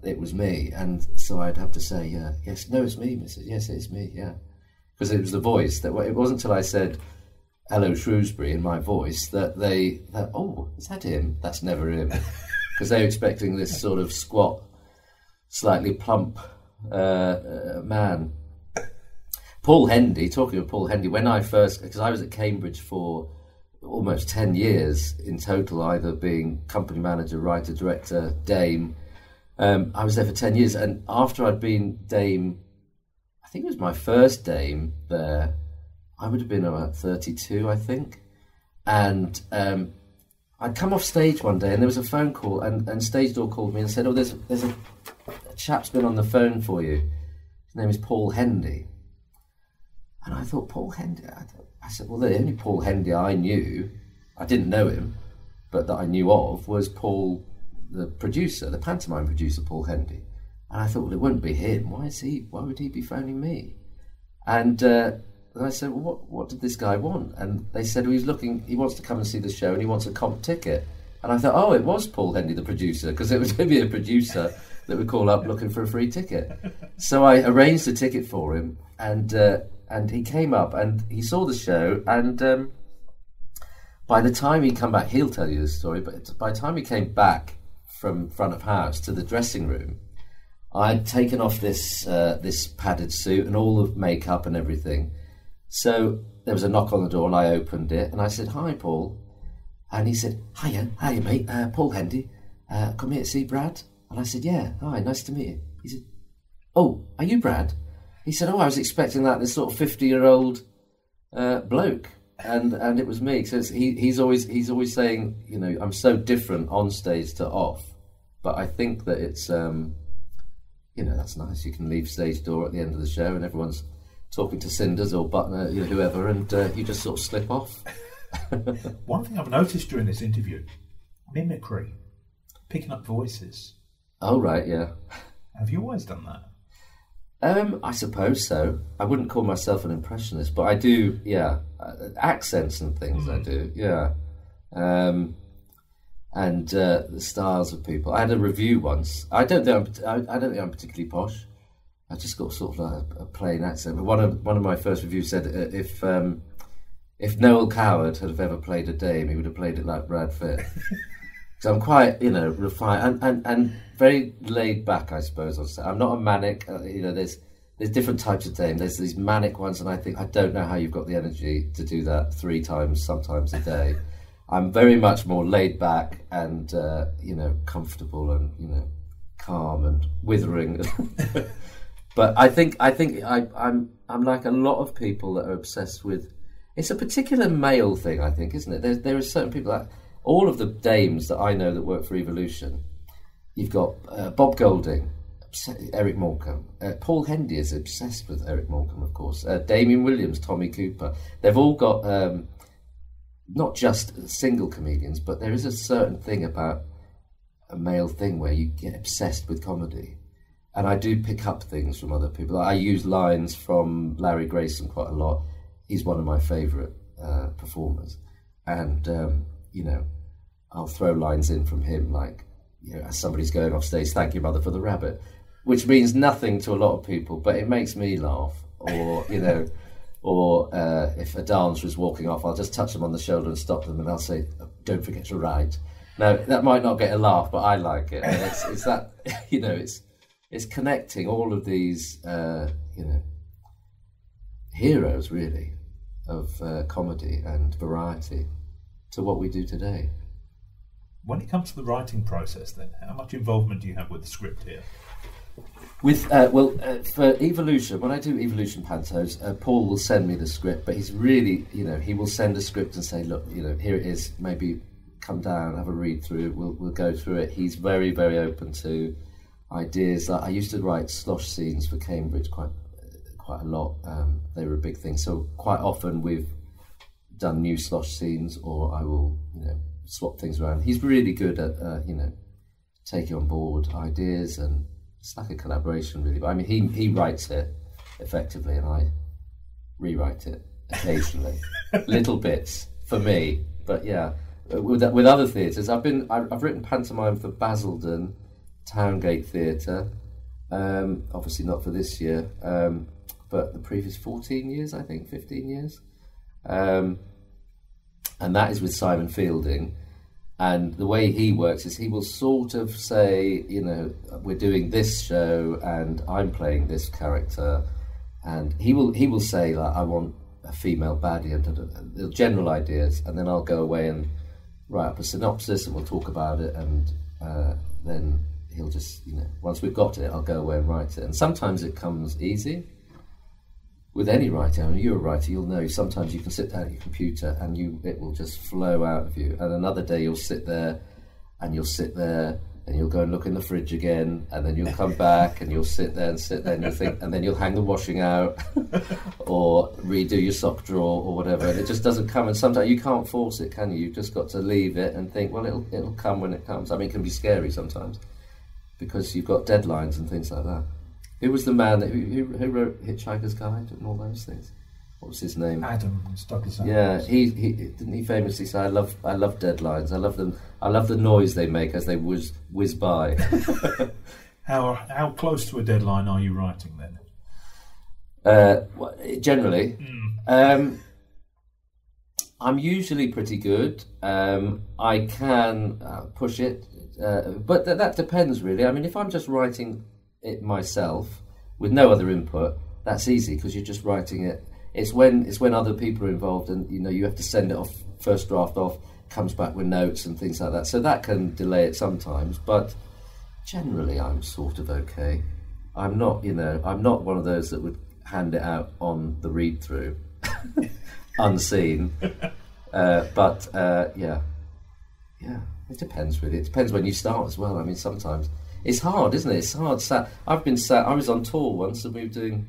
it was me. And so I'd have to say, yes, no, it's me, Mrs. Yes, it's me, yeah. Because it was the voice. It wasn't until I said, hello, Shrewsbury, in my voice, that oh, is that him? That's never him. Because they were expecting this sort of squat, slightly plump man. Paul Hendy, talking of Paul Hendy, when I first, because I was at Cambridge for almost 10 years in total, either being company manager, writer, director, dame. I was there for 10 years, and after I'd been dame, I think it was my first dame there, I would have been about 32, I think. And I'd come off stage one day, and there was a phone call, and stage door called me and said, oh, there's a chap's been on the phone for you. His name is Paul Hendy. And I thought, Paul Hendy? I said, well, the only Paul Hendy I knew, I didn't know him, but that I knew of, was Paul, the producer, the pantomime producer, Paul Hendy. And I thought, well, it wouldn't be him. Why would he be phoning me? And I said, well, what did this guy want? And they said, well, he wants to come and see the show, and he wants a comp ticket. And I thought, oh, it was Paul Hendy, the producer, because it was maybe a producer that would call up looking for a free ticket. So I arranged a ticket for him, and he came up and he saw the show, and by the time he'd come back, he'll tell you the story, but by the time he came back from front of house to the dressing room, I'd taken off this padded suit and all the makeup and everything. So there was a knock on the door, and I opened it, and I said, hi, Paul. And he said, hiya mate, Paul Hendy, come here to see Brad? And I said, yeah, hi, nice to meet you. He said, oh, are you Brad? He said, oh, I was expecting this sort of 50-year-old bloke, and it was me. So he's always saying, you know, I'm so different on stage to off, but I think that it's, you know, that's nice. You can leave stage door at the end of the show, and everyone's talking to Cinders or Butner, you know, whoever, and you just sort of slip off. One thing I've noticed during this interview, mimicry, picking up voices. Oh, right, yeah. Have you always done that? I suppose so. I wouldn't call myself an impressionist, but I do, yeah. Accents and things I do, yeah. And the styles of people. I had a review once. I don't think I'm particularly posh. I just got sort of like a plain accent. But one of my first reviews said, if if Noel Coward had have ever played a dame, he would have played it like Brad Fitt. So I'm quite, refined and very laid back, I suppose. I'm not a manic. There's different types of dame. There's these manic ones, and I don't know how you've got the energy to do that 3 times, sometimes a day. I'm very much more laid back and comfortable and calm and withering. But I think I'm like a lot of people that are obsessed with. It's a particular male thing, I think, isn't it? There are certain people that all of the dames that I know that work for Evolution. You've got Bob Golding, Eric Morecambe. Paul Hendy is obsessed with Eric Morecambe, of course. Damien Williams, Tommy Cooper. They've all got not just single comedians, but there is a certain thing about a male thing where you get obsessed with comedy. And I do pick up things from other people. I use lines from Larry Grayson quite a lot. He's one of my favourite performers. And, I'll throw lines in from him like, as somebody's going off stage, thank you, mother, for the rabbit, which means nothing to a lot of people, but it makes me laugh. Or, or if a dancer is walking off, I'll just touch them on the shoulder and stop them, and I'll say, don't forget to write. Now, that might not get a laugh, but I like it. And it's that, it's connecting all of these, heroes, really, of comedy and variety to what we do today. When it comes to the writing process, then, how much involvement do you have with the script here? For Evolution, when I do Evolution pantos, Paul will send me the script, but he's really, he will send a script and say, look, here it is, maybe come down, have a read through it, we'll go through it. He's very, very open to ideas. I used to write slosh scenes for Cambridge quite a lot. They were a big thing. So quite often we've done new slosh scenes, or I will, swap things around. He's really good at, taking on board ideas, and it's like a collaboration, really. But I mean, he writes it effectively, and I rewrite it occasionally, little bits for me. But yeah, with other theatres, I've written pantomime for Basildon, Towngate Theatre. Obviously not for this year, but the previous 14 years, I think, 15 years. And that is with Simon Fielding. And the way he works is he will sort of say, we're doing this show and I'm playing this character. And he will say, like, I want a female baddie, and the general ideas. And then I'll go away and write up a synopsis, and we'll talk about it. And then he'll just, once we've got it, I'll go away and write it. And sometimes it comes easy. With any writer, and you're a writer, you'll know sometimes you can sit down at your computer and it will just flow out of you. And another day you'll sit there and you'll go and look in the fridge again, and then you'll come back and you'll sit there and you'll think, and then you'll hang the washing out or redo your sock drawer or whatever, and it just doesn't come. And sometimes you can't force it, can you? You've just got to leave it and think, well, it'll come when it comes. I mean, it can be scary sometimes because you've got deadlines and things like that. Who was the man who wrote Hitchhiker's Guide and all those things? What was his name? Adam Douglas Adams. Yeah, he didn't he famously say, I love deadlines. I love them. I love the noise they make as they whiz by. How close to a deadline are you writing then? Generally, I'm usually pretty good. I can push it, but that depends really. I mean, if I'm just writing it myself with no other input, that's easy because you're just writing it. It's when other people are involved, and you have to send it off, first draft off, comes back with notes and things like that. So that can delay it sometimes, but generally I'm sort of okay. I'm not one of those that would hand it out on the read through unseen. But it depends really. It depends when you start as well. I mean, sometimes it's hard, isn't it? It's hard. I was on tour once, and we were doing,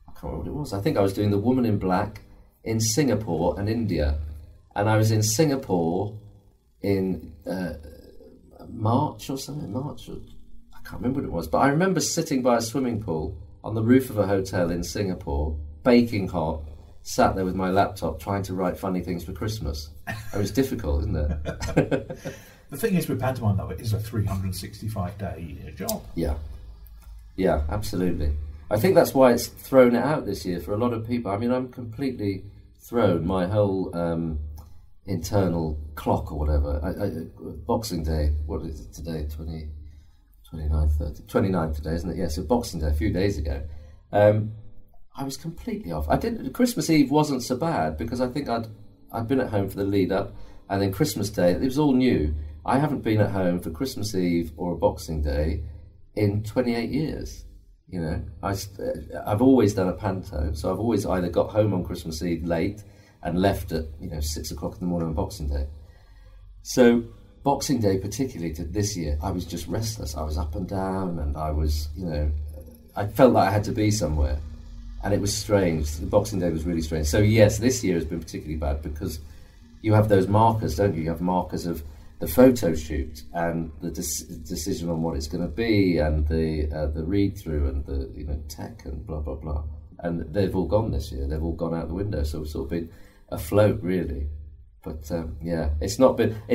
I can't remember what it was. I think I was doing The Woman in Black in Singapore and India. And I was in Singapore in March or something. I can't remember what it was. But I remember sitting by a swimming pool on the roof of a hotel in Singapore, baking hot, sat there with my laptop trying to write funny things for Christmas. It was difficult, isn't it? The thing is with pantomime, though, it is a 365-day job. Yeah, absolutely. I think that's why it's thrown it out this year for a lot of people. I mean, I'm completely thrown my whole internal clock or whatever. Boxing Day, what is it today? 29th today, isn't it? Yeah, so Boxing Day, a few days ago. I was completely off. Christmas Eve wasn't so bad because I think I'd been at home for the lead up, and then Christmas Day, it was all new. I haven't been at home for Christmas Eve or a Boxing Day in 28 years. You know, I've always done a panto, so I've always either got home on Christmas Eve late and left at 6 o'clock in the morning on Boxing Day. So Boxing Day, particularly to this year, I was just restless. I was up and down, and I was, I felt like I had to be somewhere. And it was strange. The Boxing Day was really strange. So yes, this year has been particularly bad because you have those markers, don't you? You have markers of the photo shoot and the decision on what it's going to be, and the read through and the tech and blah blah blah. And they've all gone this year. They've all gone out the window. So we've sort of been afloat really. But yeah, it's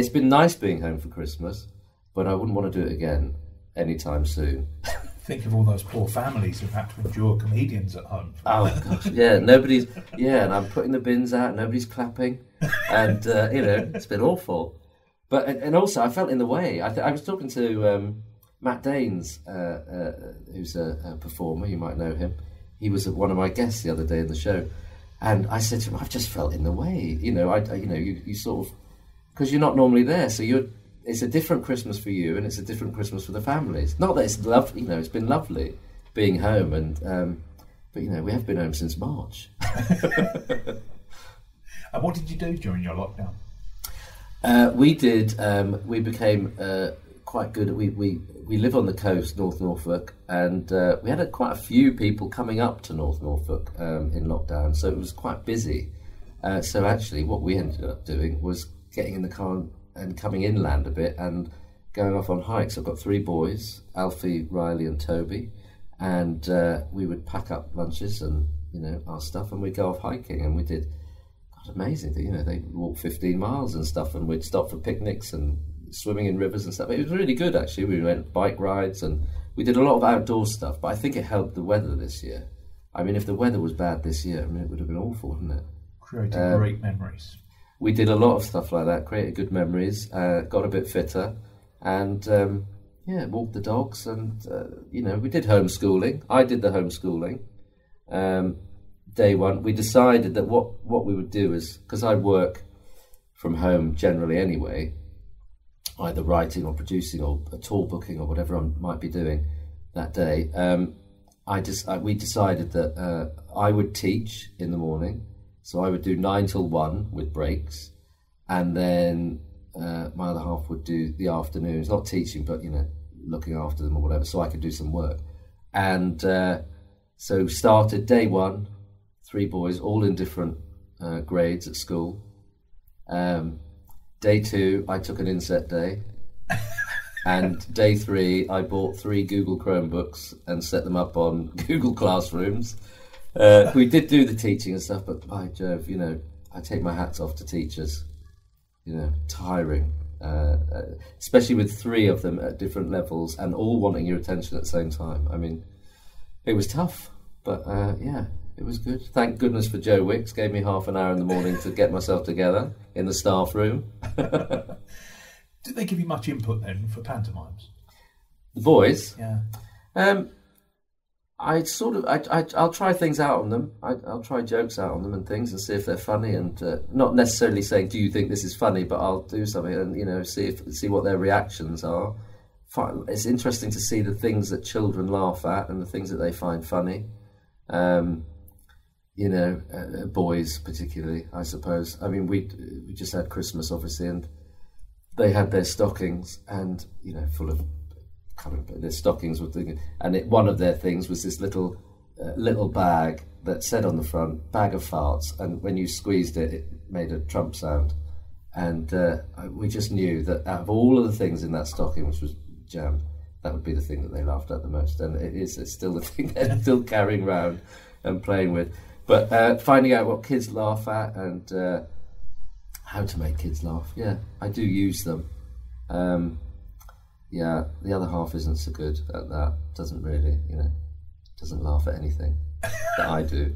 been nice being home for Christmas, but I wouldn't want to do it again anytime soon. Think of all those poor families who've had to endure comedians at home. Oh gosh, yeah, and I'm putting the bins out, nobody's clapping, and it's been awful. But and also I felt in the way. I was talking to Matt Danes, who's a performer. You might know him. He was one of my guests the other day in the show, and I said to him, "I've just felt in the way." You sort of, because you're not normally there, so it's a different Christmas for you, and it's a different Christmas for the families. Not that it's lovely, it's been lovely being home, and but we have been home since March. And what did you do during your lockdown? We became quite good. We live on the coast, North Norfolk, and we had quite a few people coming up to North Norfolk in lockdown, so it was quite busy. So actually, what we ended up doing was getting in the car and coming inland a bit and going off on hikes. I've got 3 boys, Alfie, Riley and Toby, and we would pack up lunches and our stuff, and we'd go off hiking, and we did amazing. They walked 15 miles and stuff, and we'd stop for picnics and swimming in rivers and stuff. It was really good actually. We went bike rides and we did a lot of outdoor stuff, but I think it helped the weather this year. I mean, if the weather was bad this year, it would have been awful, wouldn't it? Created great memories. We did a lot of stuff like that, created good memories, got a bit fitter, and walked the dogs, and we did homeschooling. I did the homeschooling. Day one, we decided that what we would do is, because I work from home generally anyway, either writing or producing or a tour booking or whatever I might be doing that day, we decided that I would teach in the morning. So I would do 9 till 1 with breaks, and then my other half would do the afternoons, not teaching, but looking after them or whatever, so I could do some work. And so started day 1, 3 boys, all in different grades at school. Day 2, I took an inset day, and day 3, I bought 3 Google Chromebooks and set them up on Google Classrooms. We did do the teaching and stuff, but by Jove, I take my hats off to teachers. Tiring, especially with 3 of them at different levels and all wanting your attention at the same time. I mean, it was tough, but it was good. Thank goodness for Joe Wicks, gave me half an hour in the morning to get myself together in the staff room. Did they give you much input then for pantomimes? The boys? Yeah. I'll try things out on them. I'll try jokes out on them and things and see if they're funny, and not necessarily saying, do you think this is funny, but I'll do something and see what their reactions are. It's interesting to see the things that children laugh at and the things that they find funny. Boys particularly, I suppose. I mean, we just had Christmas obviously, and they had their stockings and full of their stockings were thinking, and one of their things was this little bag that said on the front, "Bag of farts," and when you squeezed it, it made a Trump sound, and we just knew that out of all of the things in that stocking, which was jammed, that would be the thing that they laughed at the most, and it's still the thing they're still carrying around and playing with. But finding out what kids laugh at and how to make kids laugh, I do use them. The other half isn't so good at that. Doesn't really, doesn't laugh at anything. that I do.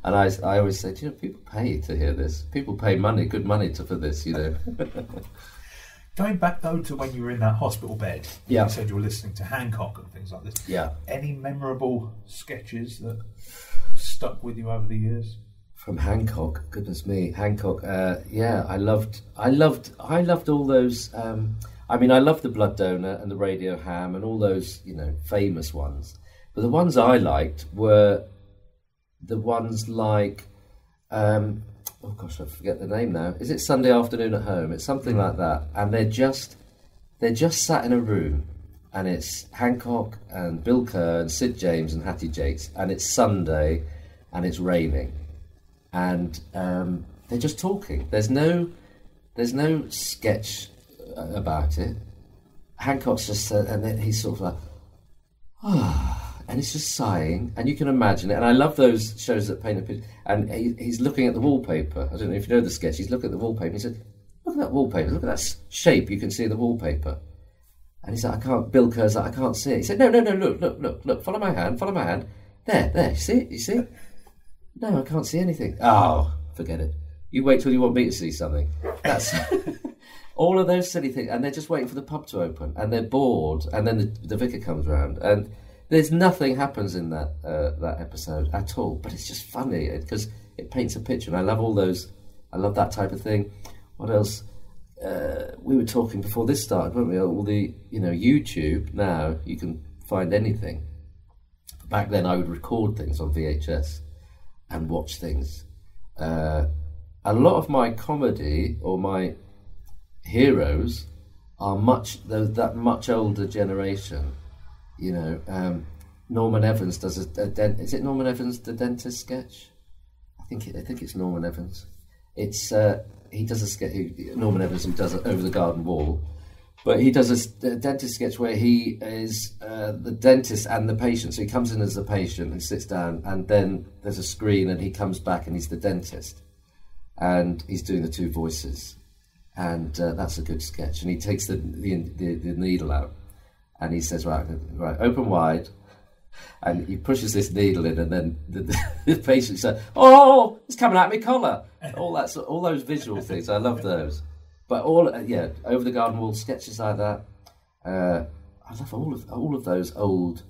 And I always say, people pay to hear this. People pay good money for this, Going back, though, to when you were in that hospital bed, yeah. You said you were listening to Hancock and things like this. Yeah. Any memorable sketches that stuck with you over the years? From Hancock, goodness me, Hancock. I loved all those. I loved the Blood Donor and the Radio Ham and all those, famous ones. But the ones I liked were the ones like, oh gosh, I forget the name now. Is it Sunday Afternoon at Home? It's something like that. And they're just sat in a room, and it's Hancock and Bill Kerr and Sid James and Hattie Jakes, and it's Sunday, and it's raining, and they're just talking. There's no sketch about it. Hancock's just, and then he's sort of like, and he's just sighing, and you can imagine it. And I love those shows that paint a picture. And he's looking at the wallpaper. I don't know if you know the sketch. He's looking at the wallpaper. He said, "Look at that wallpaper. Look at that shape. You can see the wallpaper." And he's like, Bill Kerr's like, "I can't see it." He said, "No. Look. Follow my hand. There. You see it? You see? No, I can't see anything. Oh, forget it. You wait till you want me to see something." That's all of those silly things. And they're just waiting for the pub to open, and they're bored. And then the vicar comes round, and there's nothing happens in that episode at all, but it's just funny because it paints a picture, and I love all those. I love that type of thing. What else? We were talking before this started, weren't we? All the YouTube now you can find anything. Back then, I would record things on VHS and watch things. A lot of my comedy or my heroes are that much older generation. Norman Evans does is it Norman Evans, the dentist sketch? I think it's Norman Evans. It's he does a sketch. Norman Evans, who does it Over the Garden Wall, but he does a dentist sketch where he is the dentist and the patient. So he comes in as the patient and sits down, and then there's a screen, and he comes back and he's the dentist, and he's doing the two voices, and that's a good sketch. And he takes the needle out. And he says, right, open wide. And he pushes this needle in, and then the patient says, "Oh, it's coming out my collar." All those visual things, I love those. But Over the Garden Wall, sketches like that. I love all of those old,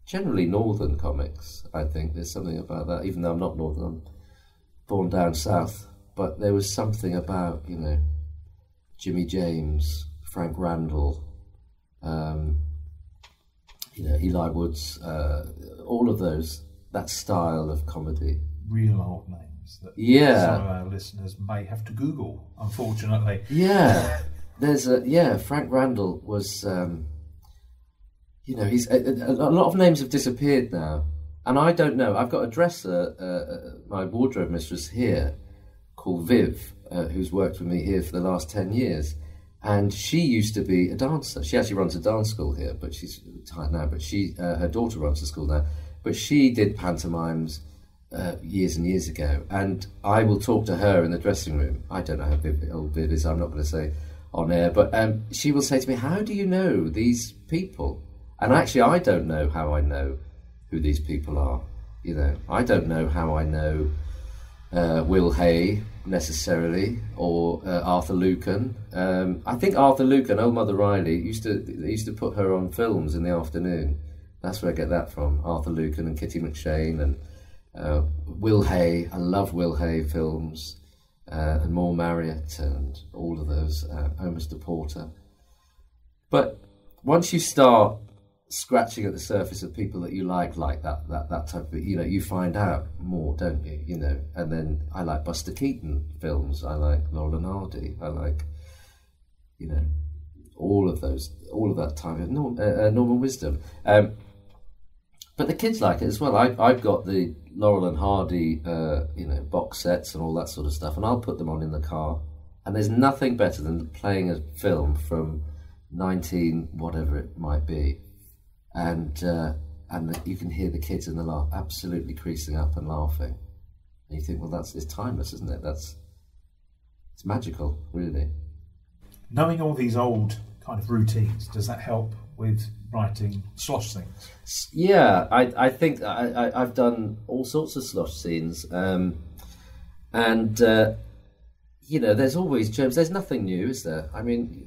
generally northern comics. I think there's something about that, even though I'm not northern, I'm born down south. But there was something about Jimmy James, Frank Randall. Eli Woods, all of those, that style of comedy. Real old names that some of our listeners may have to Google, unfortunately. Yeah, there's Frank Randall was, he's a lot of names have disappeared now, and I don't know. I've got a dresser, my wardrobe mistress here, called Viv, who's worked with me here for the last 10 years. And she used to be a dancer. She actually runs a dance school here, but she's retired now. But her daughter runs the school now. But she did pantomimes years and years ago. And I will talk to her in the dressing room. I don't know how old Viv is. I'm not going to say on air. But she will say to me, "How do you know these people?" And actually, I don't know how I know who these people are. I don't know how I know Will Hay necessarily, or Arthur Lucan. I think Arthur Lucan, Old Mother Riley, used to put her on films in the afternoon. That's where I get that from. Arthur Lucan and Kitty McShane and Will Hay. I love Will Hay films, and Maud Marriott and all of those. Oh, Mr. Porter. But once you start scratching at the surface of people that you like that type of, you find out more, don't you? And then I like Buster Keaton films. I like Laurel and Hardy. I like, all of that type of Norman Wisdom. But the kids like it as well. I've got the Laurel and Hardy, box sets and all that sort of stuff, and I'll put them on in the car. And there's nothing better than playing a film from 19 whatever it might be. And you can hear the kids in the laugh absolutely creasing up and laughing, and you think, well, it's timeless, isn't it? It's magical, really. Knowing all these old kind of routines, does that help with writing slosh things? Yeah, I think I've done all sorts of slosh scenes, and there's always germs. There's nothing new, is there? I mean,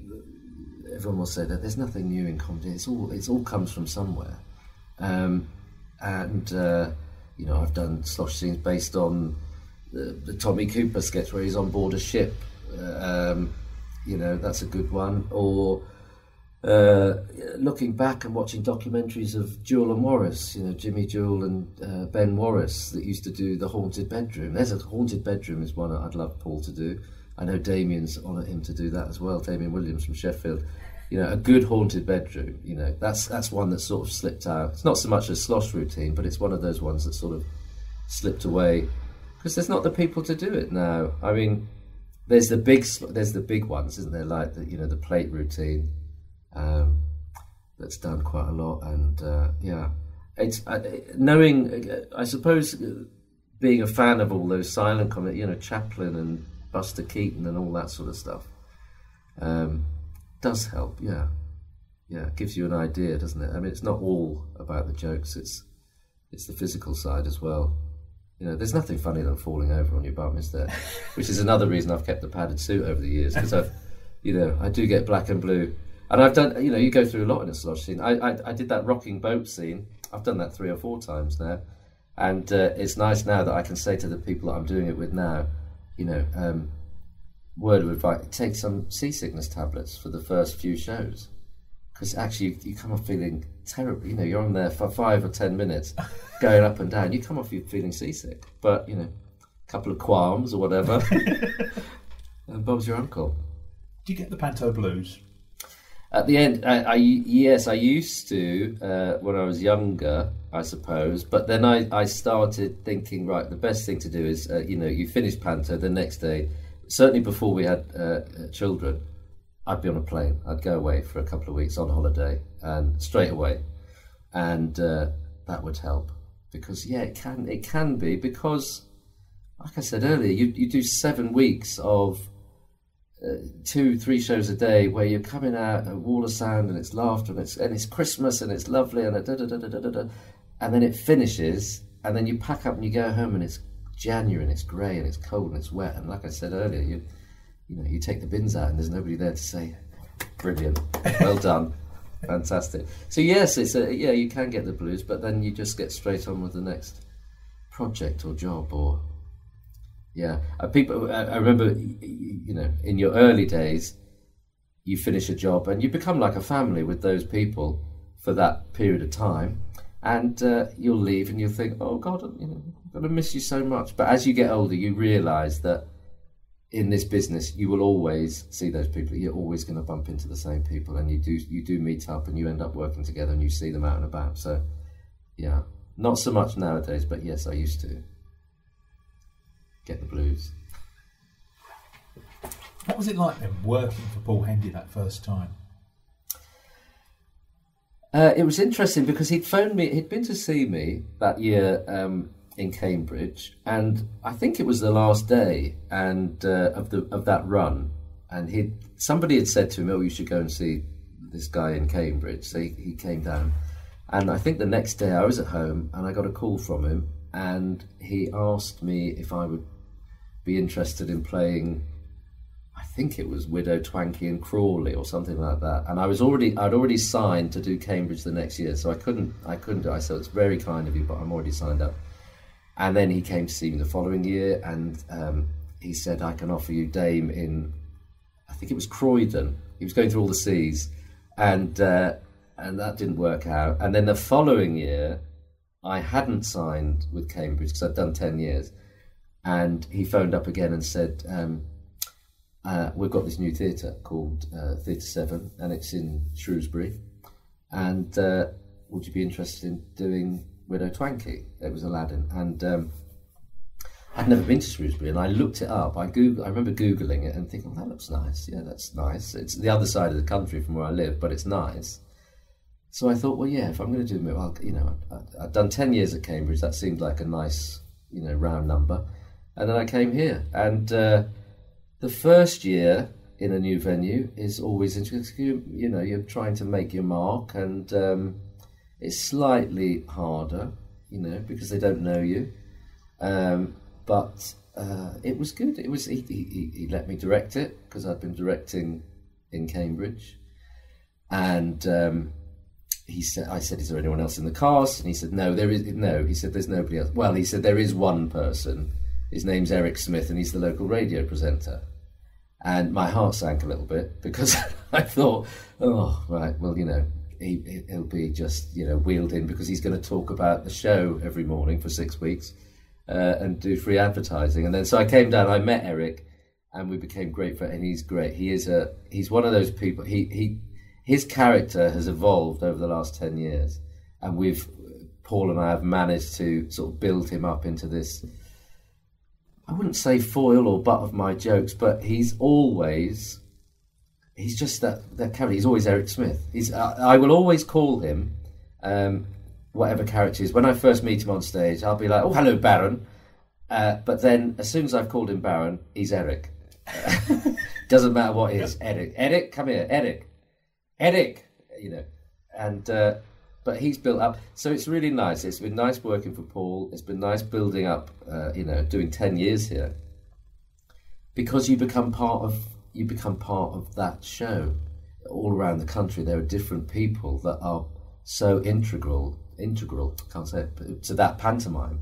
everyone will say that there's nothing new in comedy. It's all comes from somewhere, I've done slosh scenes based on the Tommy Cooper sketch where he's on board a ship. That's a good one. Or looking back and watching documentaries of Jewel and Morris, Jimmy Jewel and Ben Morris that used to do The Haunted Bedroom. There's a Haunted Bedroom is one that I'd love Paul to do. I know Damien's on him to do that as well, Damien Williams from Sheffield. A good haunted bedroom, that's one that sort of slipped out. It's not so much a slosh routine, but it's one of those ones that sort of slipped away because there's not the people to do it now. I mean, there's the big ones, isn't there? Like the plate routine, that's done quite a lot, and it's knowing. I suppose being a fan of all those silent comedy, Chaplin and Buster Keaton and all that sort of stuff. Does help, yeah. It gives you an idea, doesn't it? I mean, it's not all about the jokes. It's the physical side as well. There's nothing funnier than falling over on your bum, is there? Which is another reason I've kept the padded suit over the years, because I do get black and blue, and I've done. You go through a lot in a slosh scene. I did that rocking boat scene. I've done that 3 or 4 times now, and it's nice now that I can say to the people that I'm doing it with now, word of advice: take some seasickness tablets for the first few shows, because actually you come off feeling terrible. You're on there for 5 or 10 minutes going up and down, you come off feeling seasick, but a couple of qualms or whatever and Bob's your uncle. Do you get the Panto blues? At the end, yes, I used to when I was younger, I suppose, but then I started thinking, right, the best thing to do is you finish Panto the next day. Certainly before we had children, I'd be on a plane. I'd go away for a couple of weeks on holiday, and straight away, and that would help, because it can be, because like I said earlier, you do 7 weeks of 2-3 shows a day where you're coming out a wall of sound and it's laughter and it's Christmas and it's lovely and and then it finishes, and then you pack up and you go home and it's January and it's grey and it's cold and it's wet, and like I said earlier, you take the bins out and there's nobody there to say brilliant, well done, fantastic. So yes, you can get the blues, but then you just get straight on with the next project or job. Or people, I remember, in your early days, you finish a job and you become like a family with those people for that period of time, and you'll leave and you'll think, oh God, I'm going to miss you so much. But as you get older, you realise that in this business, you will always see those people. You're always going to bump into the same people, and you do meet up and you end up working together and you see them out and about. So, yeah, not so much nowadays, but yes, I used to get the blues. What was it like then, working for Paul Hendy that first time? It was interesting because he'd phoned me. He'd been to see me that year in Cambridge, and I think it was the last day and of that run. And somebody had said to him, "Oh, you should go and see this guy in Cambridge." So he came down, and I think the next day I was at home and I got a call from him, and he asked me if I would be interested in playing, I think it was Widow Twankey and Crawley or something like that. And I'd already signed to do Cambridge the next year, so I couldn't do it. I said, it's very kind of you, but I'm already signed up. And then he came to see me the following year, and he said, I can offer you Dame in, I think it was Croydon. He was going through all the C's, and that didn't work out. And then the following year, I hadn't signed with Cambridge because I'd done 10 years. And he phoned up again and said, we've got this new theatre called Theatre 7, and it's in Shrewsbury. And would you be interested in doing Widow Twankey? It was Aladdin. And I'd never been to Shrewsbury, and I looked it up. I remember Googling it and thinking, oh, that looks nice. Yeah, that's nice. It's the other side of the country from where I live, but it's nice. So I thought, well, yeah, if I'm going to do it, well, I'd done 10 years at Cambridge. That seemed like a nice, round number. And then I came here, and the first year in a new venue is always interesting. You know, you're trying to make your mark, and it's slightly harder, you know, because they don't know you. But it was good. It was he let me direct it because I'd been directing in Cambridge, and I said, "Is there anyone else in the cast?" And he said, "No, there is no." He said, "There's nobody else." Well, he said, "There is one person. His name's Eric Smith, and he's the local radio presenter." And my heart sank a little bit because I thought, "Oh, right, well, you know, he'll be just, you know, wheeled in because he's going to talk about the show every morning for 6 weeks and do free advertising." And then so I came down, I met Eric, and we became great friends. And he's great. He's one of those people. His character has evolved over the last 10 years, and Paul and I have managed to sort of build him up into this, I wouldn't say foil or butt of my jokes, but he's just that character. He's always Eric Smith. I will always call him whatever character is. When I first meet him on stage, I'll be like, "Oh, hello, Baron." But then as soon as I've called him Baron, he's Eric. Doesn't matter what he is. Eric, come here, Eric, you know. And but he's built up, so it's really nice. It's been nice working for Paul. It's been nice building up, you know, doing 10 years here, because you become part of that show. All around the country, there are different people that are so integral, can't say it, to that pantomime,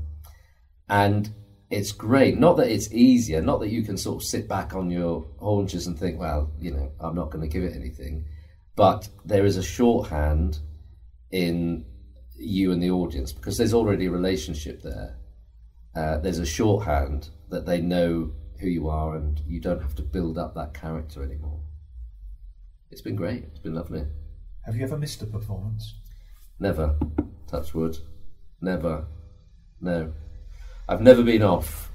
and it's great. Not that it's easier, not that you can sort of sit back on your haunches and think, well, you know, I'm not going to give it anything, but there is a shorthand in you and the audience, because there's already a relationship there. There's a shorthand that they know who you are, and you don't have to build up that character anymore. It's been great. It's been lovely. Have you ever missed a performance? Never. Touch wood. Never. No. I've never been off.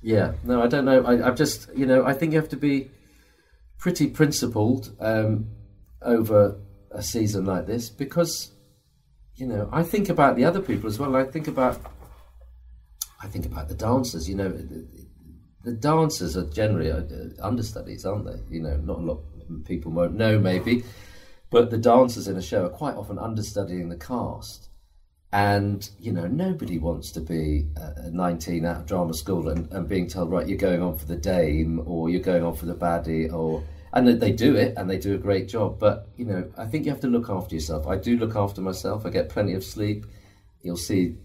Yeah. No, I don't know. I've just, you know, I think you have to be pretty principled over a season like this, because, you know, I think about the other people as well. I think about the dancers. You know, the dancers are generally understudies, aren't they? You know, not a lot of people won't know maybe, but the dancers in a show are quite often understudying the cast. And, you know, nobody wants to be 19 out of drama school and being told, right, you're going on for the dame, or you're going on for the baddie, and they do it, and they do a great job. But, you know, I think you have to look after yourself. I do look after myself. I get plenty of sleep. You'll see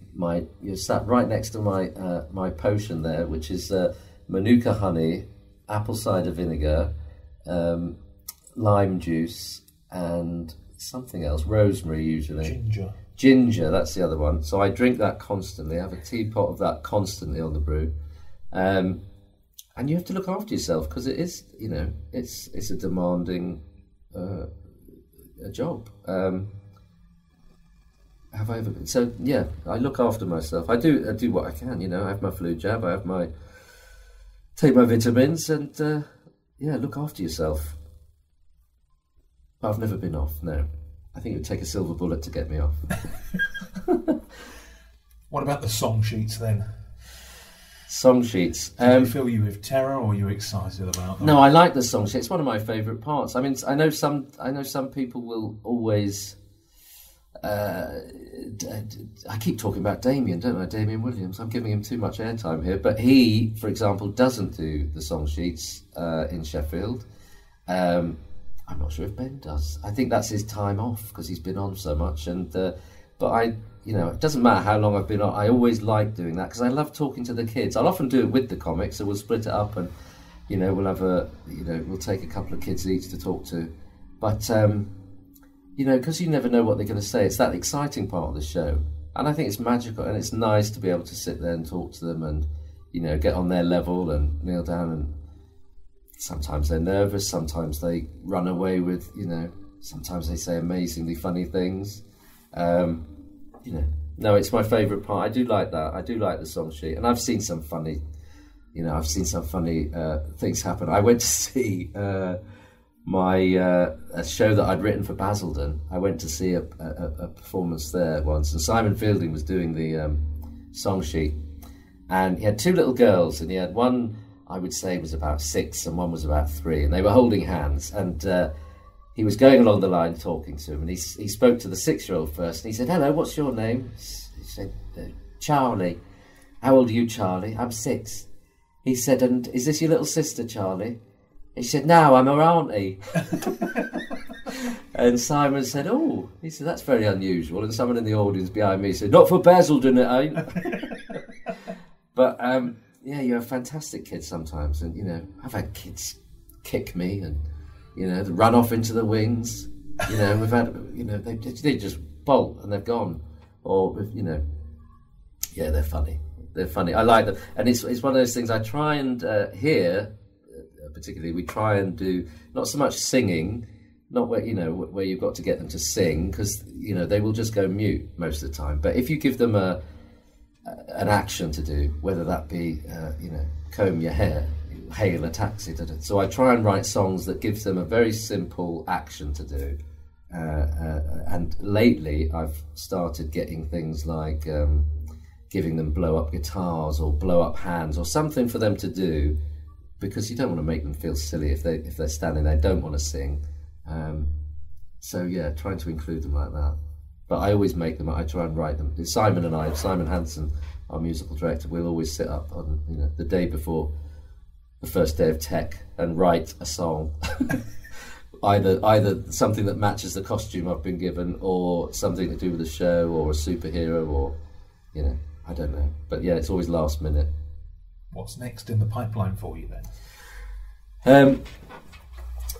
you're sat right next to my potion there, which is Manuka honey, apple cider vinegar, lime juice, and something else, rosemary usually. Ginger, that's the other one. So I drink that constantly. I have a teapot of that constantly on the brew. And you have to look after yourself, because it is, you know, it's a demanding a job. Have I ever been? So yeah, I look after myself. I do what I can. You know, I have my flu jab. Take my vitamins, and yeah, look after yourself. But I've never been off. No, I think it would take a silver bullet to get me off. What about the song sheets then? Song sheets. Do they fill you with terror, or are you excited about them? No, I like the song sheets. It's one of my favourite parts. I mean, I know some people will always. I keep talking about Damien, don't I? Damien Williams. I'm giving him too much airtime here, but he, for example, doesn't do the song sheets in Sheffield. I'm not sure if Ben does. I think that's his time off, because he's been on so much. And but you know, it doesn't matter how long I've been on. I always like doing that, because I love talking to the kids. I'll often do it with the comics, so we'll split it up, and you know, we'll take a couple of kids each to talk to. But you know, because you never know what they're going to say. It's that exciting part of the show, and I think it's magical, and it's nice to be able to sit there and talk to them, and you know, get on their level and kneel down. And sometimes they're nervous, sometimes they run away with, you know, sometimes they say amazingly funny things. You know, no, it's my favourite part. I do like that. I do like the song sheet, and I've seen some funny, you know, things happen. I went to see a show that I'd written for Basildon. I went to see a performance there once, and Simon Fielding was doing the song sheet, and he had two little girls, and he had one I would say was about 6 and one was about 3, and they were holding hands, and he was going along the line talking to him, and he spoke to the 6-year-old first, and he said, "Hello, what's your name?" He said, "Charlie." "How old are you, Charlie?" "I'm 6. He said, "And is this your little sister, Charlie?" He said, "No, I'm her auntie." And Simon said, "Oh," he said, "that's very unusual." And someone in the audience behind me said, "Not for Basildon, it ain't." But yeah, you're a fantastic kid sometimes, and I've had kids kick me and run off into the wings. We've had they just bolt and they're gone, or yeah, they're funny. They're funny. I like them, and it's one of those things I try and here, particularly we try and do not so much singing, not where where you've got to get them to sing, because they will just go mute most of the time. But if you give them an action to do, whether that be comb your hair, hail a taxi, so I try and write songs that gives them a very simple action to do. And lately I've started getting things like giving them blow up guitars or blow up hands or something for them to do, because you don't want to make them feel silly if they're standing there, don't want to sing. So yeah, trying to include them like that. But I always make them, I try and write them. Simon Hansen, our musical director, will always sit up on the day before the first day of tech and write a song. either something that matches the costume I've been given, or something to do with the show, or a superhero, or I don't know. But yeah, it's always last minute. What's next in the pipeline for you then?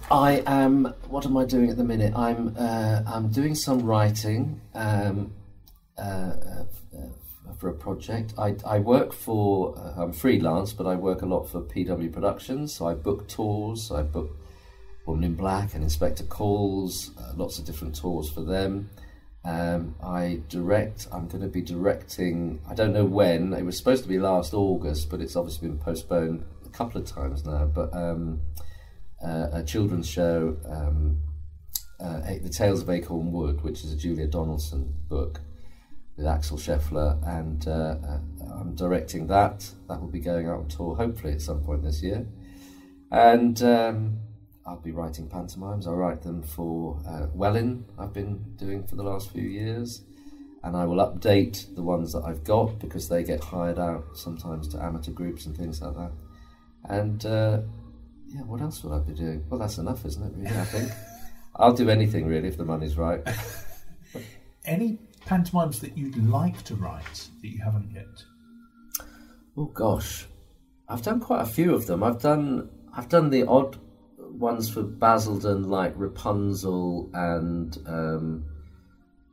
What am I doing at the minute? I'm doing some writing for a project. I work for, I'm freelance, but I work a lot for PW Productions, so I book tours. I book Woman in Black and Inspector Calls, lots of different tours for them. I direct. I'm going to be directing, I don't know when, it was supposed to be last August, but it's obviously been postponed a couple of times now, but a children's show, The Tales of Acorn Wood, which is a Julia Donaldson book with Axel Scheffler, and I'm directing that. That will be going out on tour hopefully at some point this year. And I'll be writing pantomimes. I write them for Welling, I've been doing for the last few years, and I will update the ones that I've got, because they get hired out sometimes to amateur groups and things like that. And yeah, what else would I be doing? Well, that's enough, isn't it, really, I think? I'll do anything, really, if the money's right. Any pantomimes that you'd like to write that you haven't yet? Oh, gosh. I've done quite a few of them. I've done the odd ones for Basildon, like Rapunzel and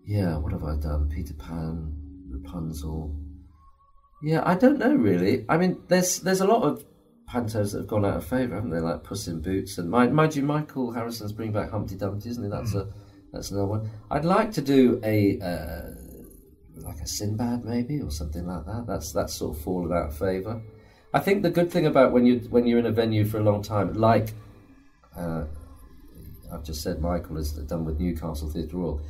yeah, what have I done? Peter Pan, Rapunzel. Yeah, I don't know really. I mean, there's a lot of pantos that have gone out of favour, haven't they? Like Puss in Boots, and mind you, Michael Harrison's bringing back Humpty Dumpty, isn't he? That's another one. I'd like to do a like a Sinbad maybe, or something like that. That's sort of fallen out of favour. I think the good thing about when you're in a venue for a long time, like I've just said Michael has done with Newcastle Theatre Royal,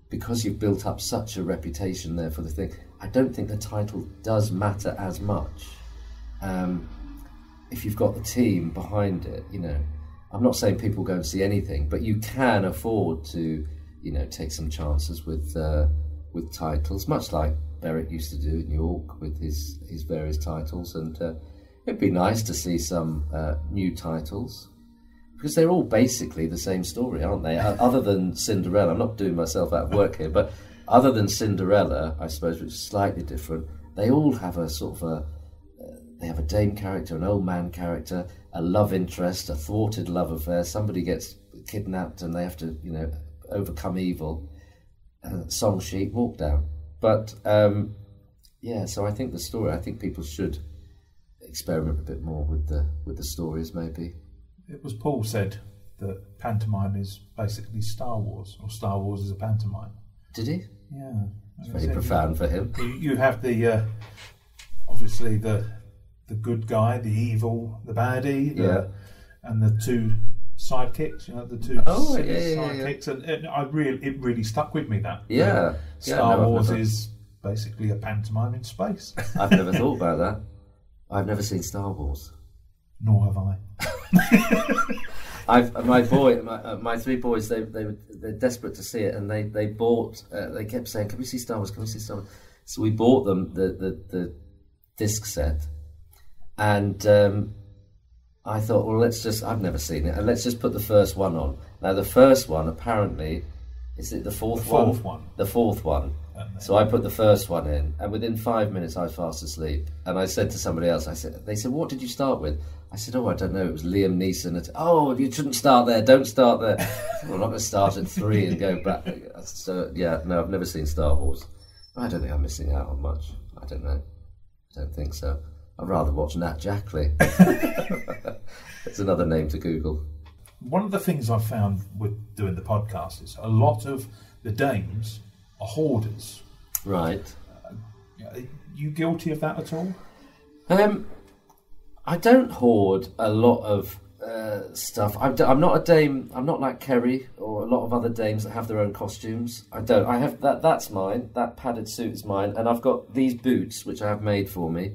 because you've built up such a reputation there for the thing, I don't think the title does matter as much. If you've got the team behind it, I'm not saying people go and see anything, but you can afford to, take some chances with titles, much like Beric used to do in York with his various titles, and it'd be nice to see some new titles, because they're all basically the same story, aren't they? Other than Cinderella, I'm not doing myself out of work here, but other than Cinderella, I suppose, which is slightly different, they all have a sort of they have a dame character, an old man character, a love interest, a thwarted love affair, somebody gets kidnapped and they have to, overcome evil, song sheet, walk down. But yeah, so I think people should experiment a bit more with the stories, maybe. It was Paul said that pantomime is basically Star Wars, or Star Wars is a pantomime. Did he? Yeah. It's very profound for him. You have the obviously the good guy, the evil, the baddie, and the two sidekicks. The two sidekicks, and it really stuck with me that. Yeah. Star Wars is basically a pantomime in space. I've never thought about that. I've never seen Star Wars. Nor have I. My three boys, they're desperate to see it, and they bought. They kept saying, "Can we see Star Wars? Can we see Star Wars?" So we bought them the disc set, and I thought, well, I've never seen it, and let's just put the first one on. Now, the first one apparently is it the fourth one? The fourth one. So I put the first one in, and within 5 minutes I was fast asleep. And I said to somebody else, they said, what did you start with? I said, I don't know, it was Liam Neeson. Oh, you shouldn't start there, don't start there. Well, I'm not going to start at 3 and go back. So, yeah, no, I've never seen Star Wars. I don't think I'm missing out on much. I don't know. I don't think so. I'd rather watch Nat Jackley. It's another name to Google. One of the things I've found with doing the podcast is a lot of the dames are hoarders. Right. Are you guilty of that at all? I don't hoard a lot of stuff. I'm not a dame. I'm not like Kerry or a lot of other dames that have their own costumes. I don't. I have that. That's mine. That padded suit is mine, and I've got these boots which I have made for me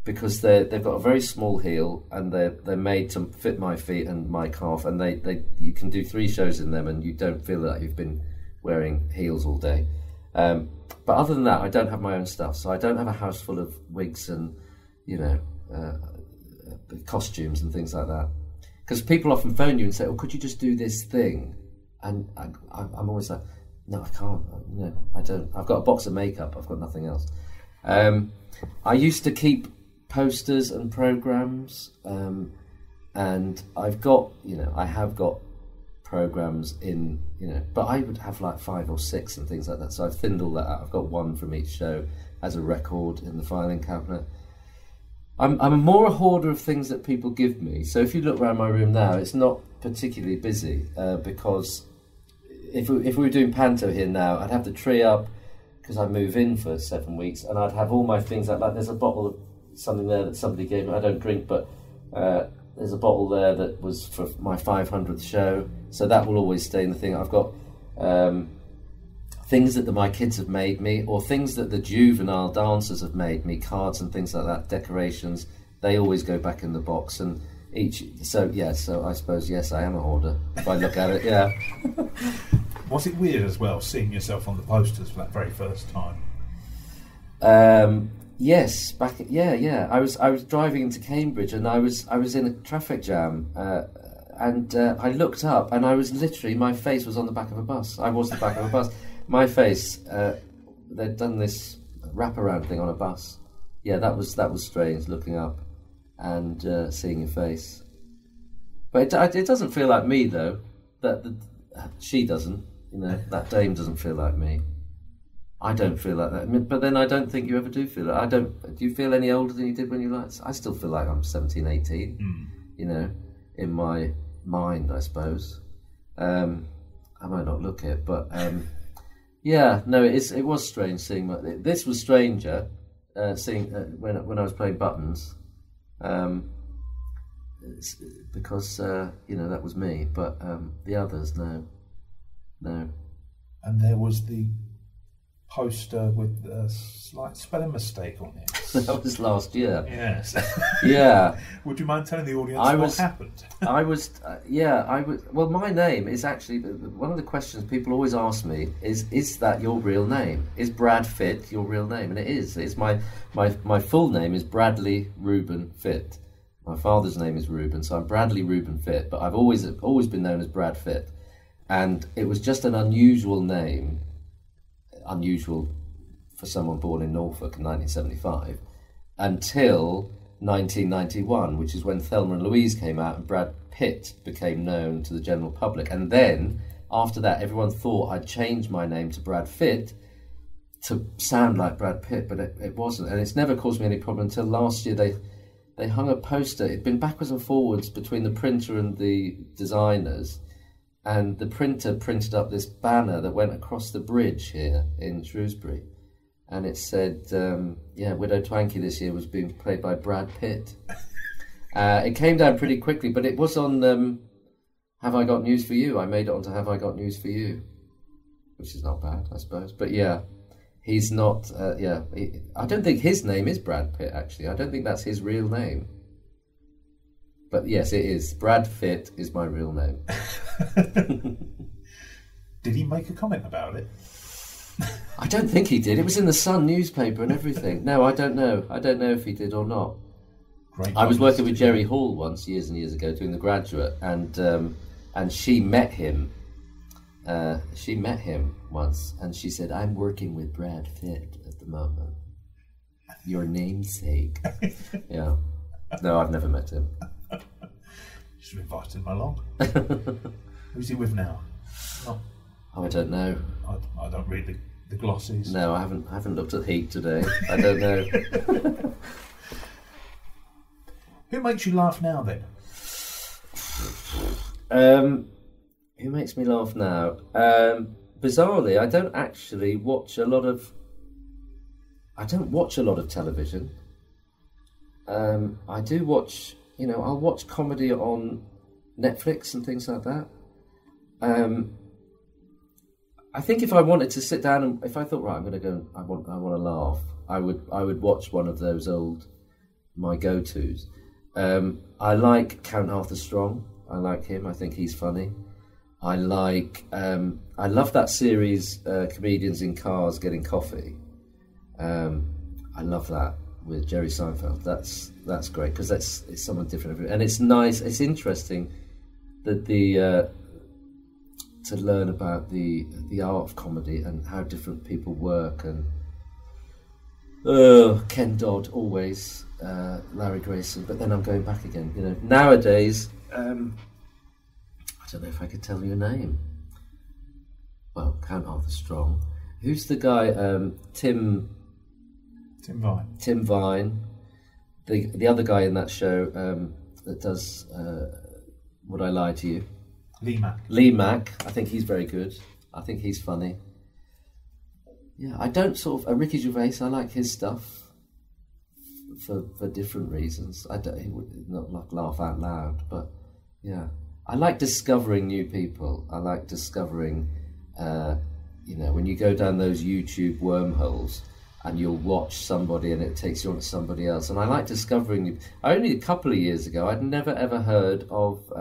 because they've got a very small heel and they're made to fit my feet and my calf, and they you can do 3 shows in them and you don't feel that you've been wearing heels all day. But other than that, I don't have my own stuff, so I don't have a house full of wigs and costumes and things like that. Because people often phone you and say, "Oh, could you just do this thing?" And I'm always like, "No, I can't. No, I don't. I've got a box of makeup. I've got nothing else." I used to keep posters and programs, and I have got programs in, but I would have like 5 or 6 and things like that. So I've thinned all that out. I've got one from each show as a record in the filing cabinet. I'm more a hoarder of things that people give me. So if you look around my room now, it's not particularly busy because if we were doing Panto here now, I'd have the tree up because I move in for 7 weeks, and I'd have all my things like there's a bottle of something there that somebody gave me. I don't drink, but there's a bottle there that was for my 500th show, so that will always stay in the thing. I've got things that my kids have made me, or things that the juvenile dancers have made me, cards and things like that, decorations. They always go back in the box, and so I suppose, yes, I am a hoarder, if I look at it, yeah. Was it weird as well, seeing yourself on the posters for that very first time? Yes, I was driving into Cambridge, and I was in a traffic jam, and I looked up, and I was literally, my face was on the back of a bus. I was the back of a bus. My face, they'd done this wraparound thing on a bus. Yeah, that was strange, looking up and seeing your face. But it doesn't feel like me, though. She doesn't, that dame doesn't feel like me. I don't feel like that. But then I don't think you ever do feel like. Do you feel any older than you did when you liked? I still feel like I'm 17, 18, in my mind, I suppose. I might not look it, but... yeah, no, it was strange seeing this was stranger seeing when I was playing buttons, because that was me, but the others, no. And there was the poster with a slight spelling mistake on it. That was last year. Yes. Yeah. Would you mind telling the audience what happened? Well, my name is actually, one of the questions people always ask me is that your real name? Is Brad Fitt your real name? And it is. It's my full name is Bradley Reuben Fitt. My father's name is Reuben, so I'm Bradley Reuben Fitt, but I've always been known as Brad Fitt. And it was just an unusual name, unusual for someone born in Norfolk in 1975, until 1991, which is when Thelma and Louise came out and Brad Pitt became known to the general public. And then, after that, everyone thought I'd changed my name to Brad Fitt to sound like Brad Pitt, but it wasn't. And it's never caused me any problem until last year they hung a poster. It'd been backwards and forwards between the printer and the designers, and the printer printed up this banner that went across the bridge here in Shrewsbury. And it said, Widow Twanky this year was being played by Brad Pitt. It came down pretty quickly, but it was on Have I Got News For You. I made it onto Have I Got News For You, which is not bad, I suppose. But yeah, he's not, I don't think his name is Brad Pitt, actually. I don't think that's his real name. But yes, it is. Brad Fitt is my real name. Did he make a comment about it? I don't think he did. It was in the Sun newspaper and everything. No, I don't know. I don't know if he did or not. Great. I was working with Jerry Hall once, years and years ago, doing The Graduate, and she met him. She met him once, and she said, "I'm working with Brad Fitt at the moment. Your namesake." Yeah. No, I've never met him. You should have invited him along. Who's he with now? Oh, I don't know. I don't read the glosses. No, I haven't looked at Heat today. I don't know. Who makes you laugh now, then? Who makes me laugh now? Bizarrely, I don't actually watch a lot of. I don't watch a lot of television. I do watch. I'll watch comedy on Netflix and things like that. I think if I wanted to sit down and if I thought, right, I'm going to go, I want to laugh, I would watch one of those my go-tos. I like Count Arthur Strong. I like him. I think he's funny. I love that series, Comedians in Cars Getting Coffee. I love that with Jerry Seinfeld. That's great because it's someone different, and it's nice. It's interesting that to learn about the art of comedy and how different people work. And Ken Dodd always, Larry Grayson. But then I'm going back again. Nowadays, I don't know if I could tell you a name. Well, Count Arthur Strong. Who's the guy? Tim Vine. Tim Vine. The other guy in that show that does Would I Lie to You? Lee Mack. I think he's very good. I think he's funny. Yeah, I don't Ricky Gervais, I like his stuff for different reasons. He would not like laugh out loud, but yeah. I like discovering new people. I like discovering, when you go down those YouTube wormholes and you'll watch somebody and it takes you on to somebody else. And I like discovering. Only a couple of years ago, I'd never ever heard of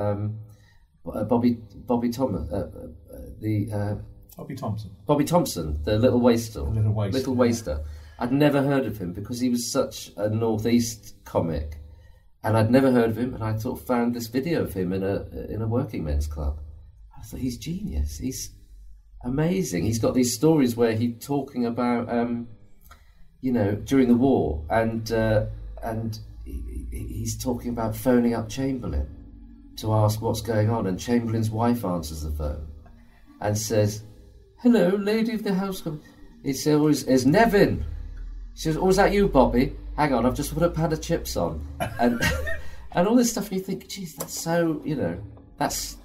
Bobby Thomas, Bobby Thompson, the Little Waster. I'd never heard of him because he was such a Northeast comic, and I'd never heard of him. And I sort of found this video of him in a working men's club. I thought, he's genius. He's amazing. He's got these stories where he's talking about, during the war, and he's talking about phoning up Chamberlain to ask what's going on, and Chamberlain's wife answers the phone and says, "Hello, lady of the house." It's always, "It's Nevin." She says, "Oh, is that you, Bobby? Hang on, I've just put a pan of chips on." And and all this stuff, and you think, geez, that's so, that's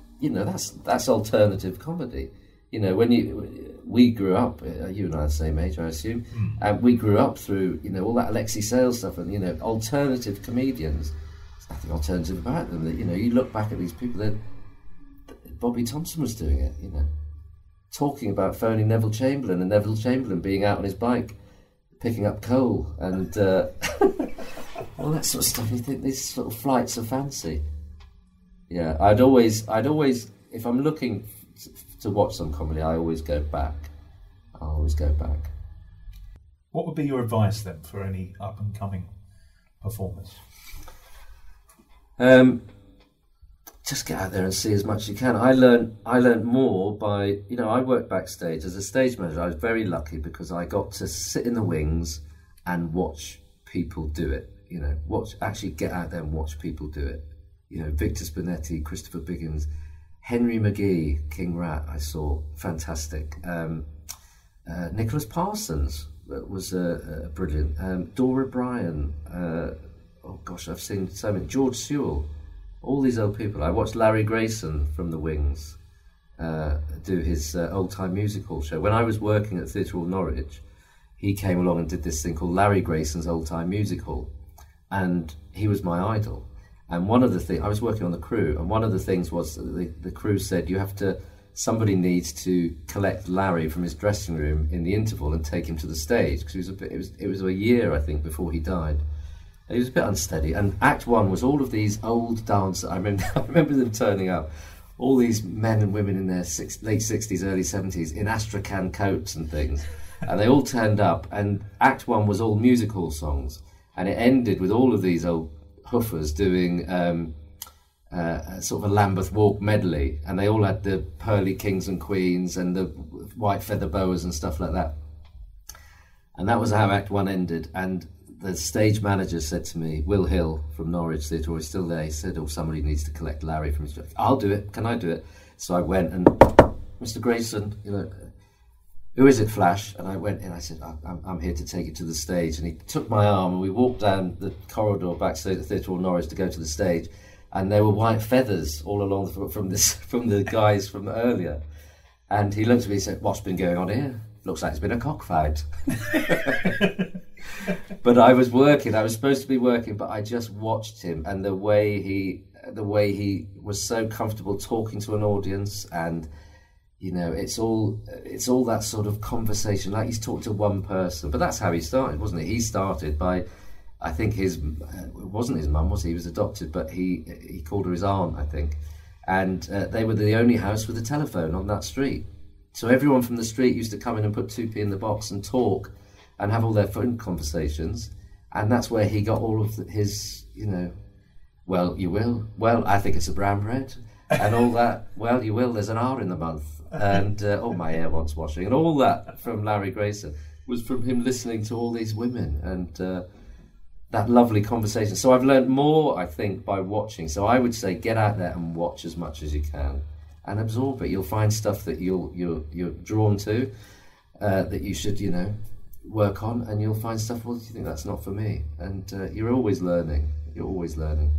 alternative comedy. We grew up, you and I are the same age, I assume, and we grew up through, all that Alexi Sales stuff and, alternative comedians. There's nothing alternative about them. That you look back at these people, that Bobby Thompson was doing it, talking about phoning Neville Chamberlain and Neville Chamberlain being out on his bike, picking up coal and all that sort of stuff. You think these sort of flights of fancy. Yeah, I'd always, if I'm looking to watch some comedy, I always go back. What would be your advice then for any up and coming performers? Just get out there and see as much as you can. I learned more by, I worked backstage as a stage manager. I was very lucky because I got to sit in the wings and watch people do it. Actually get out there and watch people do it. Victor Spinetti, Christopher Biggins, Henry McGee, King Rat, I saw, fantastic. Nicholas Parsons was brilliant. Dora Bryan, I've seen so many. George Sewell, all these old people. I watched Larry Grayson from the Wings do his old time music hall show. When I was working at Theatre Hall Norwich, he came along and did this thing called Larry Grayson's Old Time Music Hall, and he was my idol. And one of the things, I was working on the crew, and one of the things was that the crew said somebody needs to collect Larry from his dressing room in the interval and take him to the stage, because it was a year, I think, before he died. He was a bit unsteady. And Act 1 was all of these old dancers. I remember them turning up. All these men and women in their late 60s, early 70s in Astrakhan coats and things. And they all turned up. And Act 1 was all music hall songs. And it ended with all of these old hoofers doing sort of a Lambeth Walk medley. And they all had the pearly kings and queens and the white feather boas and stuff like that. And that was how Act 1 ended. And the stage manager said to me, Will Hill from Norwich Theatre, he's still there, he said, oh, somebody needs to collect Larry from his... I'll do it, can I do it? So I went and, Mr. Grayson, you know, who is it, Flash? And I went in, I said, I'm here to take you to the stage. And he took my arm and we walked down the corridor backstage at Theatre Hall Norwich to go to the stage. And there were white feathers all along from the guys from earlier. And he looked at me and said, what's been going on here? Looks like it's been a cockfight. But I was supposed to be working, but I just watched him, and the way he was so comfortable talking to an audience, and you know, it's all that sort of conversation, like he's talked to one person. But that's how he started, wasn't it? He started by, I think it wasn't his mum, was he? He was adopted, but he called her his aunt, I think, and they were the only house with a telephone on that street. So everyone from the street used to come in and put 2p in the box and talk and have all their phone conversations. And that's where he got all of his, you know, well, you will. Well, I think it's a brown bread. And all that, well, you will. There's an R in the month. And, oh, my hair wants washing. And all that from Larry Grayson was from him listening to all these women and that lovely conversation. So I've learned more, I think, by watching. So I would say get out there and watch as much as you can. And absorb it. You'll find stuff that you're drawn to, that you should, you know, work on, and you'll find stuff, well, you think that's not for me. And you're always learning. You're always learning.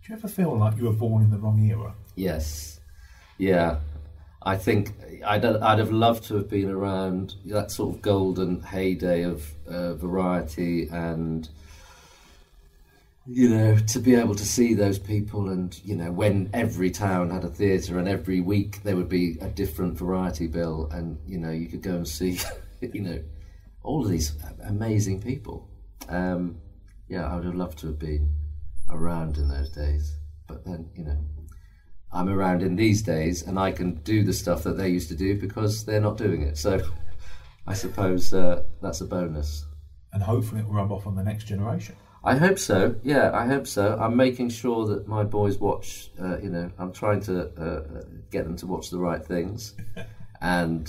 Do you ever feel like you were born in the wrong era? Yes. Yeah. I think I'd have loved to have been around that sort of golden heyday of variety and, you know, to be able to see those people, and you know, when every town had a theatre and every week there would be a different variety bill, and you know, you could go and see, you know, all of these amazing people. Yeah, I would have loved to have been around in those days, but then, you know, I'm around in these days and I can do the stuff that they used to do because they're not doing it. So I suppose that's a bonus. And hopefully it will rub off on the next generation. I hope so. Yeah, I hope so. I'm making sure that my boys watch, you know, I'm trying to get them to watch the right things and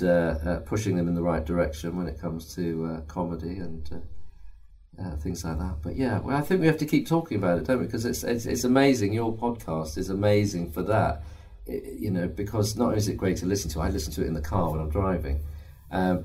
pushing them in the right direction when it comes to comedy and things like that. But yeah, well, I think we have to keep talking about it, don't we? Because it's amazing. Your podcast is amazing for that, you know, because not only is it great to listen to, I listen to it in the car when I'm driving,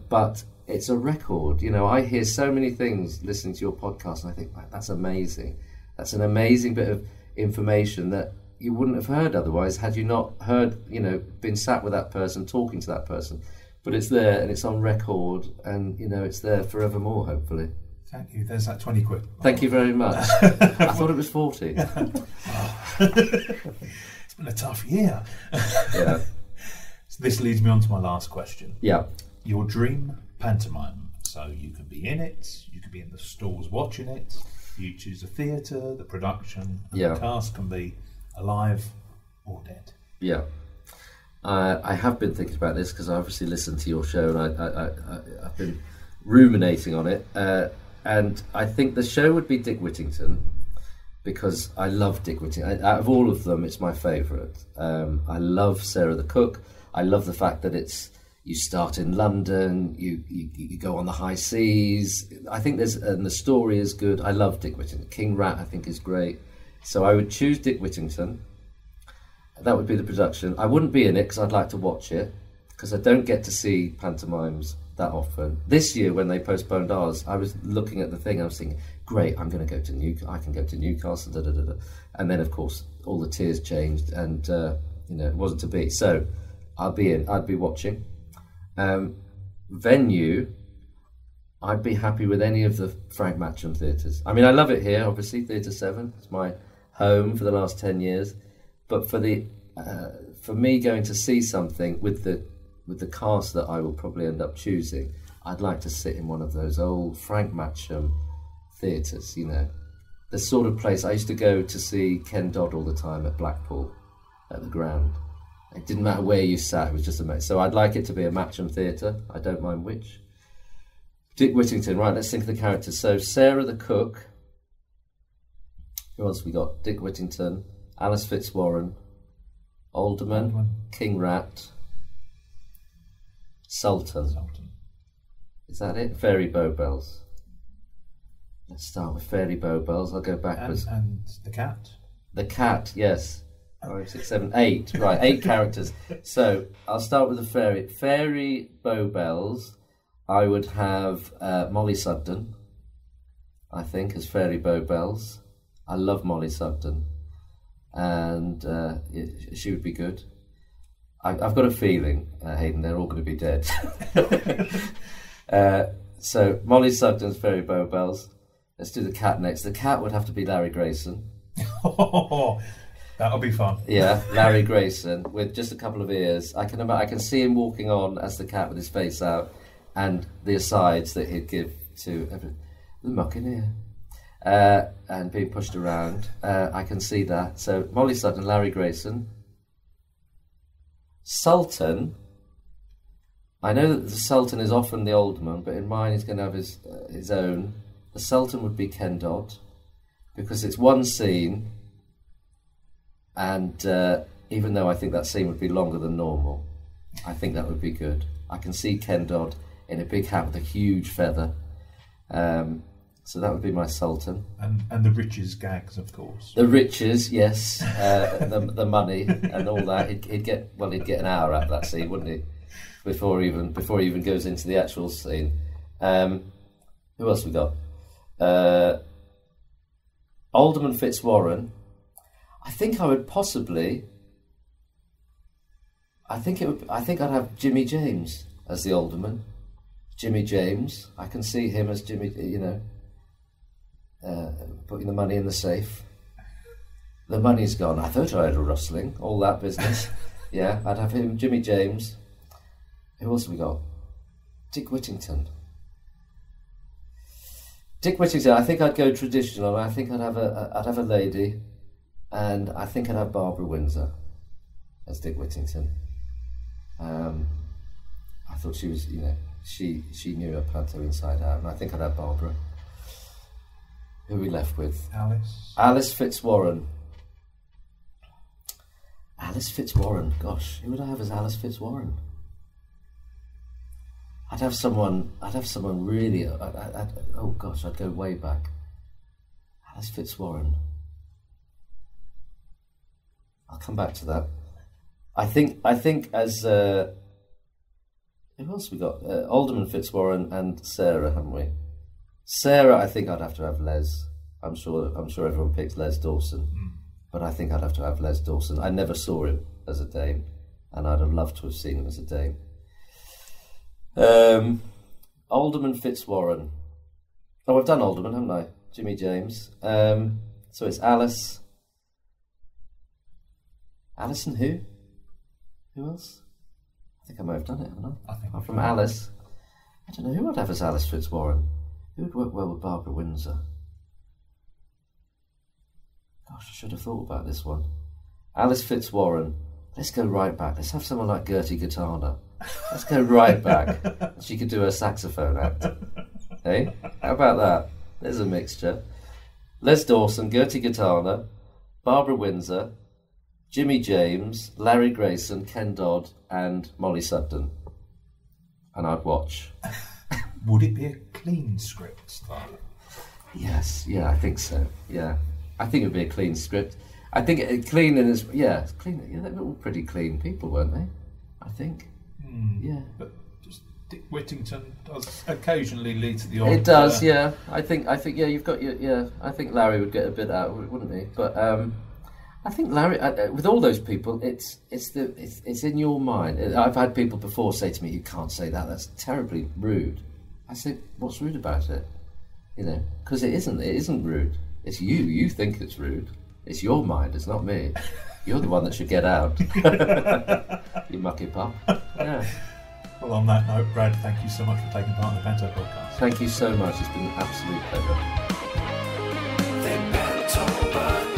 but it's a record. You know, I hear so many things listening to your podcast and I think, wow, that's amazing. That's an amazing bit of information that you wouldn't have heard otherwise had you not heard, you know, been sat with that person, talking to that person. But it's there and it's on record and, you know, it's there forevermore, hopefully. Thank you. There's that 20 quid. Thank you very much. I thought it was 40. It's been a tough year. Yeah. So this leads me on to my last question. Yeah. Your dream pantomime. So you can be in it, you could be in the stalls watching it, you choose a theatre, the production, and the cast can be alive or dead. Yeah. I have been thinking about this because I obviously listened to your show and I've been ruminating on it. And I think the show would be Dick Whittington because I love Dick Whittington. Out of all of them, it's my favourite. I love Sarah the Cook. I love the fact that you start in London, you go on the high seas. I think and the story is good. I love Dick Whittington. King Rat, I think, is great. So I would choose Dick Whittington. That would be the production. I wouldn't be in it because I'd like to watch it because I don't get to see pantomimes that often. This year, when they postponed ours, I was looking at the thing. I was thinking, great, I'm going to go to Newcastle. I can go to Newcastle. Da, da, da, da. And then, of course, all the tiers changed, and you know, it wasn't to be. So I'd be watching. Venue, I'd be happy with any of the Frank Matcham theatres. I mean, I love it here. Obviously, Theatre 7. It's my home for the last 10 years. But for me going to see something with the cast that I will probably end up choosing, I'd like to sit in one of those old Frank Matcham theatres, you know, the sort of place I used to go to see Ken Dodd all the time at Blackpool, at the Grand. It didn't matter where you sat, it was just a match. So I'd like it to be a Matcham theatre, I don't mind which. Dick Whittington, right, let's think of the characters. So Sarah the cook, who else we got? Dick Whittington, Alice Fitzwarren, Alderman, King Rat, Sultan. Is that it? Fairy Bowbells. Let's start with Fairy Bowbells. I'll go backwards. And the cat? The cat, yes. 5, 6, 7, 8. Right, 8 characters. So I'll start with the fairy. Fairy Bowbells, I would have Molly Sugden, I think, as Fairy Bowbells. I love Molly Sugden. And she would be good. I've got a feeling, Hayden, they're all going to be dead. So Molly Sugden's Fairy Bowbells. Let's do the cat next. The cat would have to be Larry Grayson. That'll be fun. Yeah, Larry Grayson with just a couple of ears. I can see him walking on as the cat with his face out, and the asides that he'd give to the Buccaneer, and being pushed around. I can see that. So Molly Sutton, Larry Grayson, Sultan. I know that the Sultan is often the alderman, but in mine he's going to have his own. The Sultan would be Ken Dodd, because it's one scene, and even though I think that scene would be longer than normal, I think that would be good. I can see Ken Dodd in a big hat with a huge feather. So that would be my Sultan. And the riches gags, of course. The riches, yes. The money and all that. He'd get an hour out of that scene, wouldn't he? Before he even goes into the actual scene. Who else we got? Alderman Fitzwarren. I think I'd have Jimmy James as the alderman. Jimmy James. I can see him as Jimmy, putting the money in the safe. The money's gone. I thought I heard a rustling, all that business. Yeah, I'd have him, Jimmy James. Who else have we got? Dick Whittington. Dick Whittington, I think I'd go traditional. I think I'd have a lady, and I think I'd have Barbara Windsor as Dick Whittington. I thought she was, she knew her panto inside out, and I think I'd have Barbara. Who are we left with? Alice Fitzwarren. Alice Fitzwarren, gosh, who would I have as Alice Fitzwarren? I'd have someone really, I'd go way back. Alice Fitzwarren. I'll come back to that. I think as, who else we got? Alderman Fitzwarren and Sarah, haven't we? Sarah, I think I'd have to have Les. I'm sure everyone picks Les Dawson, but I think I'd have to have Les Dawson. I never saw him as a dame, and I'd have loved to have seen him as a dame. Alderman Fitzwarren. Oh, I've done Alderman, haven't I? Jimmy James. So it's Alice. Alice and who? Who else? I think I might have done it, haven't I? I'm from Alice. I don't know who I'd have as Alice Fitzwarren. Who would work well with Barbara Windsor? Gosh, I should have thought about this one. Alice Fitzwarren. Let's go right back. Let's have someone like Gertie Gitana. Let's go right back. She could do her saxophone act. Hey? How about that? There's a mixture. Les Dawson, Gertie Gitana, Barbara Windsor, Jimmy James, Larry Grayson, Ken Dodd, and Molly Sugden. And I'd watch. Would it be a clean script, though? Yes, yeah, I think so. Yeah, I think it would be a clean script. I think clean in as clean. Yeah, they were all pretty clean people, weren't they? I think. Yeah. But just Dick Whittington does occasionally lead to the odd. It does, yeah. I think. Yeah, you've got your. Yeah, I think Larry would get a bit out of it, wouldn't he? But I think Larry, with all those people, it's in your mind. I've had people before say to me, "You can't say that. That's terribly rude." I say, "What's rude about it?" Because it isn't. It isn't rude. It's you. You think it's rude. It's your mind. It's not me. You're the one that should get out. You mucky pup. Yeah. Well, on that note, Brad, thank you so much for taking part in the Panto podcast. Thank you so much. It's been an absolute pleasure. October.